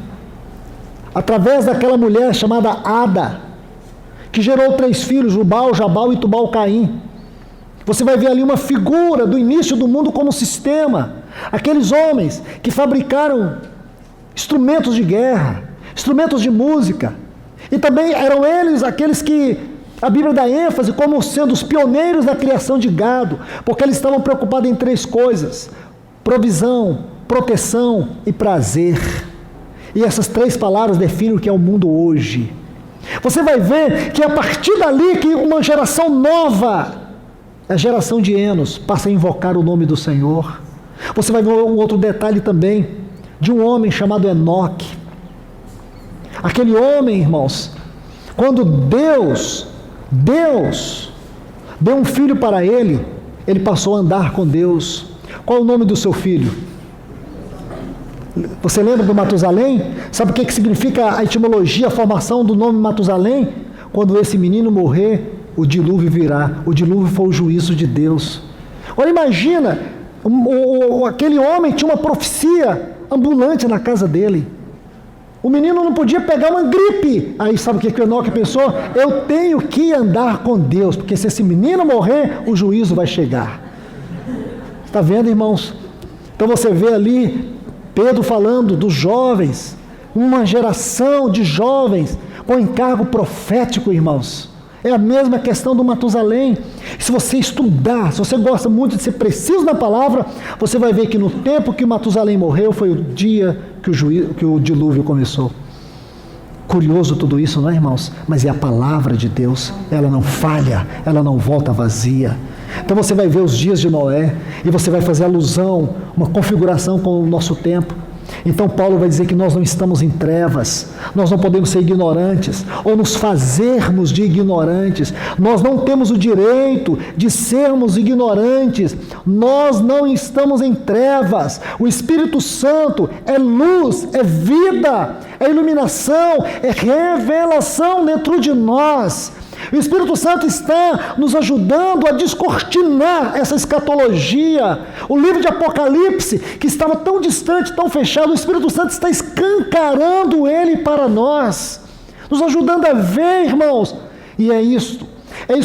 através daquela mulher chamada Ada, que gerou 3 filhos, Jubal, Jabal e Tubal-Caim. Você vai ver ali uma figura do início do mundo como sistema. Aqueles homens que fabricaram instrumentos de guerra, instrumentos de música. E também eram eles aqueles que a Bíblia dá ênfase como sendo os pioneiros da criação de gado, porque eles estavam preocupados em 3 coisas: provisão, proteção e prazer. E essas 3 palavras definem o que é o mundo hoje. Você vai ver que a partir dali que uma geração nova, a geração de Enos, passa a invocar o nome do Senhor. Você vai ver um outro detalhe também, de um homem chamado Enoque. Aquele homem, irmãos, quando Deus deu um filho para ele, ele passou a andar com Deus. Qual é o nome do seu filho? Você lembra do Matusalém? Sabe o que significa a etimologia, a formação do nome Matusalém? Quando esse menino morrer, o dilúvio virá. O dilúvio foi o juízo de Deus. Olha, imagina, aquele homem tinha uma profecia ambulante na casa dele. O menino não podia pegar uma gripe. Aí sabe o que o Enoque pensou? Eu tenho que andar com Deus, porque se esse menino morrer, o juízo vai chegar. Está vendo, irmãos? Então você vê ali Pedro falando dos jovens, uma geração de jovens com encargo profético, irmãos. É a mesma questão do Matusalém. Se você estudar, se você gosta muito de ser preciso na palavra, você vai ver que no tempo que o Matusalém morreu, foi o dia que o dilúvio começou. Curioso tudo isso, não é, irmãos? Mas é a palavra de Deus, ela não falha, ela não volta vazia. Então você vai ver os dias de Noé, e você vai fazer alusão, uma configuração com o nosso tempo. Então Paulo vai dizer que nós não estamos em trevas, nós não podemos ser ignorantes, ou nos fazermos de ignorantes. Nós não temos o direito de sermos ignorantes, nós não estamos em trevas. O Espírito Santo é luz, é vida, é iluminação, é revelação dentro de nós. O Espírito Santo está nos ajudando a descortinar essa escatologia. O livro de Apocalipse, que estava tão distante, tão fechado, o Espírito Santo está escancarando ele para nós, nos ajudando a ver, irmãos. E é isso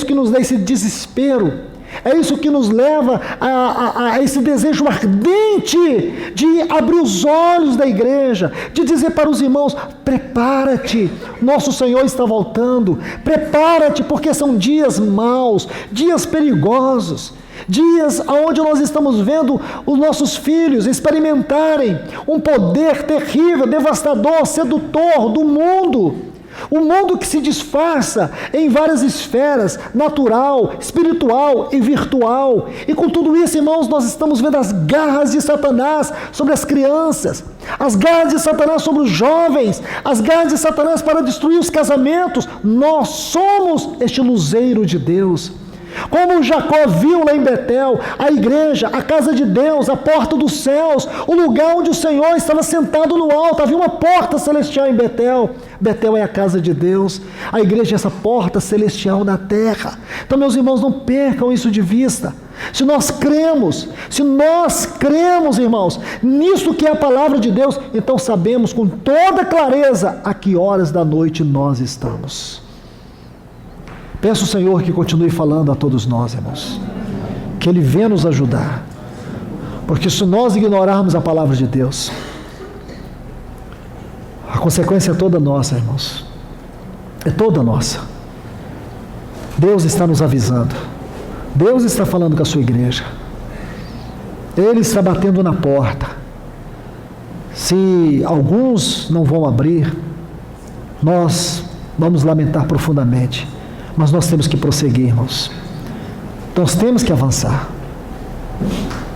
que nos dá esse desespero. É isso que nos leva a esse desejo ardente de abrir os olhos da igreja, de dizer para os irmãos: prepara-te, nosso Senhor está voltando, prepara-te, porque são dias maus, dias perigosos, dias onde nós estamos vendo os nossos filhos experimentarem um poder terrível, devastador, sedutor do mundo. O mundo que se disfarça em várias esferas, natural, espiritual e virtual. E com tudo isso, irmãos, nós estamos vendo as garras de Satanás sobre as crianças, as garras de Satanás sobre os jovens, as garras de Satanás para destruir os casamentos. Nós somos este luzeiro de Deus. Como Jacó viu lá em Betel, a igreja, a casa de Deus, a porta dos céus, o lugar onde o Senhor estava sentado no alto. Havia uma porta celestial em Betel. Betel é a casa de Deus, a igreja é essa porta celestial na terra. Então, meus irmãos, não percam isso de vista. Se nós cremos, irmãos, nisso que é a palavra de Deus, então sabemos com toda clareza a que horas da noite nós estamos. Peço ao Senhor que continue falando a todos nós, irmãos, que Ele venha nos ajudar, porque se nós ignorarmos a palavra de Deus, a consequência é toda nossa, irmãos, é toda nossa. Deus está nos avisando, Deus está falando com a sua igreja, Ele está batendo na porta. Se alguns não vão abrir, nós vamos lamentar profundamente, mas nós temos que prosseguir, irmãos. Nós temos que avançar.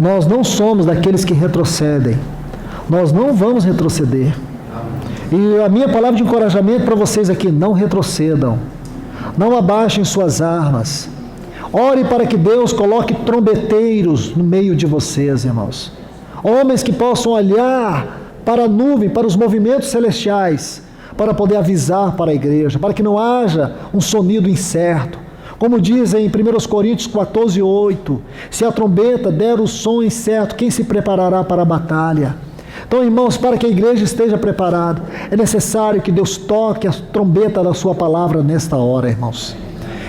Nós não somos daqueles que retrocedem. Nós não vamos retroceder. E a minha palavra de encorajamento para vocês aqui: não retrocedam. Não abaixem suas armas. Ore para que Deus coloque trombeteiros no meio de vocês, irmãos. Homens que possam olhar para a nuvem, para os movimentos celestiais, para poder avisar para a igreja, para que não haja um sonido incerto. Como diz em 1 Coríntios 14:8, se a trombeta der o som incerto, quem se preparará para a batalha? Então, irmãos, para que a igreja esteja preparada, é necessário que Deus toque a trombeta da sua palavra nesta hora, irmãos.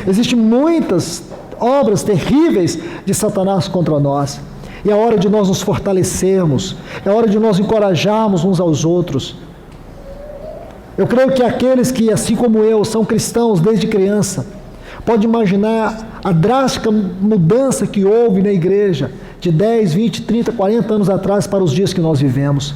Existem muitas obras terríveis de Satanás contra nós, e é hora de nós nos fortalecermos, é hora de nós encorajarmos uns aos outros. Eu creio que aqueles que, assim como eu, são cristãos desde criança, pode imaginar a drástica mudança que houve na igreja de 10, 20, 30, 40 anos atrás para os dias que nós vivemos.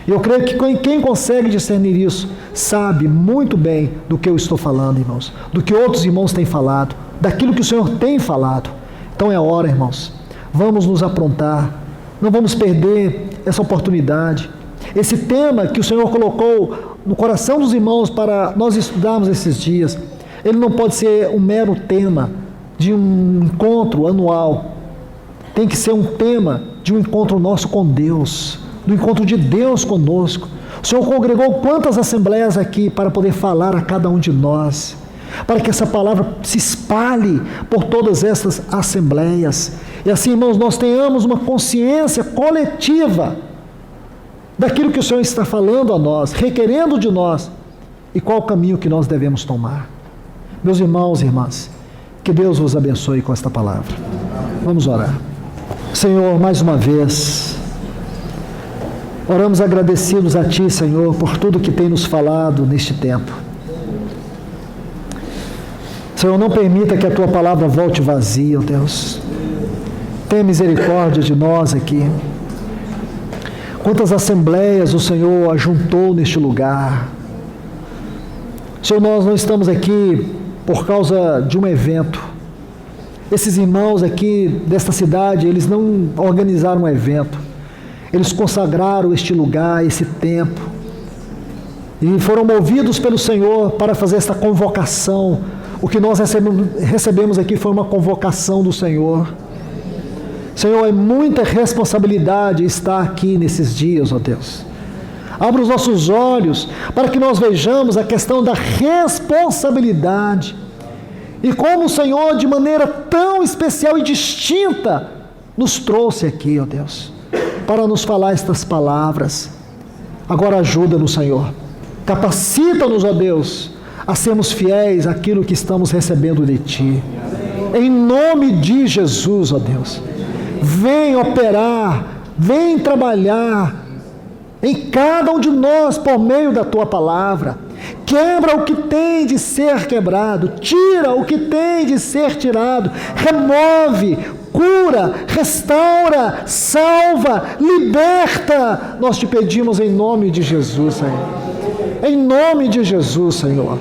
E eu creio que quem consegue discernir isso sabe muito bem do que eu estou falando, irmãos, do que outros irmãos têm falado, daquilo que o Senhor tem falado. Então é hora, irmãos, vamos nos aprontar, não vamos perder essa oportunidade. Esse tema que o Senhor colocou no coração dos irmãos para nós estudarmos esses dias, ele não pode ser um mero tema de um encontro anual. Tem que ser um tema de um encontro nosso com Deus, do encontro de Deus conosco. O Senhor congregou quantas assembleias aqui para poder falar a cada um de nós, para que essa palavra se espalhe por todas essas assembleias. E assim, irmãos, nós tenhamos uma consciência coletiva daquilo que o Senhor está falando a nós, requerendo de nós, e qual o caminho que nós devemos tomar. Meus irmãos e irmãs, que Deus vos abençoe com esta palavra. Vamos orar. Senhor, mais uma vez, oramos agradecidos a Ti, Senhor, por tudo que tem nos falado neste tempo. Senhor, não permita que a Tua palavra volte vazia, ó Deus. Tenha misericórdia de nós aqui. Quantas assembleias o Senhor ajuntou neste lugar. Senhor, nós não estamos aqui por causa de um evento. Esses irmãos aqui desta cidade, eles não organizaram um evento. Eles consagraram este lugar, esse tempo. E foram movidos pelo Senhor para fazer esta convocação. O que nós recebemos aqui foi uma convocação do Senhor. Senhor, é muita responsabilidade estar aqui nesses dias, ó Deus. Abra os nossos olhos para que nós vejamos a questão da responsabilidade. E como o Senhor, de maneira tão especial e distinta, nos trouxe aqui, ó Deus, para nos falar estas palavras. Agora ajuda-nos, Senhor. Capacita-nos, ó Deus, a sermos fiéis àquilo que estamos recebendo de Ti. Em nome de Jesus, ó Deus. Vem operar, vem trabalhar em cada um de nós por meio da Tua palavra. Quebra o que tem de ser quebrado, tira o que tem de ser tirado, remove, cura, restaura, salva, liberta. Nós Te pedimos em nome de Jesus, Senhor. Em nome de Jesus, Senhor.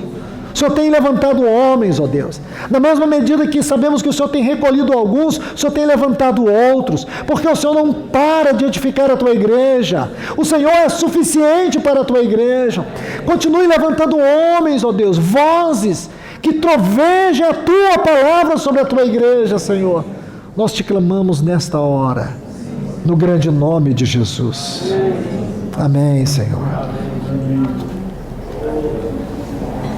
O Senhor tem levantado homens, ó Deus. Na mesma medida que sabemos que o Senhor tem recolhido alguns, o Senhor tem levantado outros, porque o Senhor não para de edificar a Tua igreja. O Senhor é suficiente para a Tua igreja. Continue levantando homens, ó Deus, vozes que troveje a tua palavra sobre a tua igreja, Senhor. Nós te clamamos nesta hora, no grande nome de Jesus. Amém, Senhor.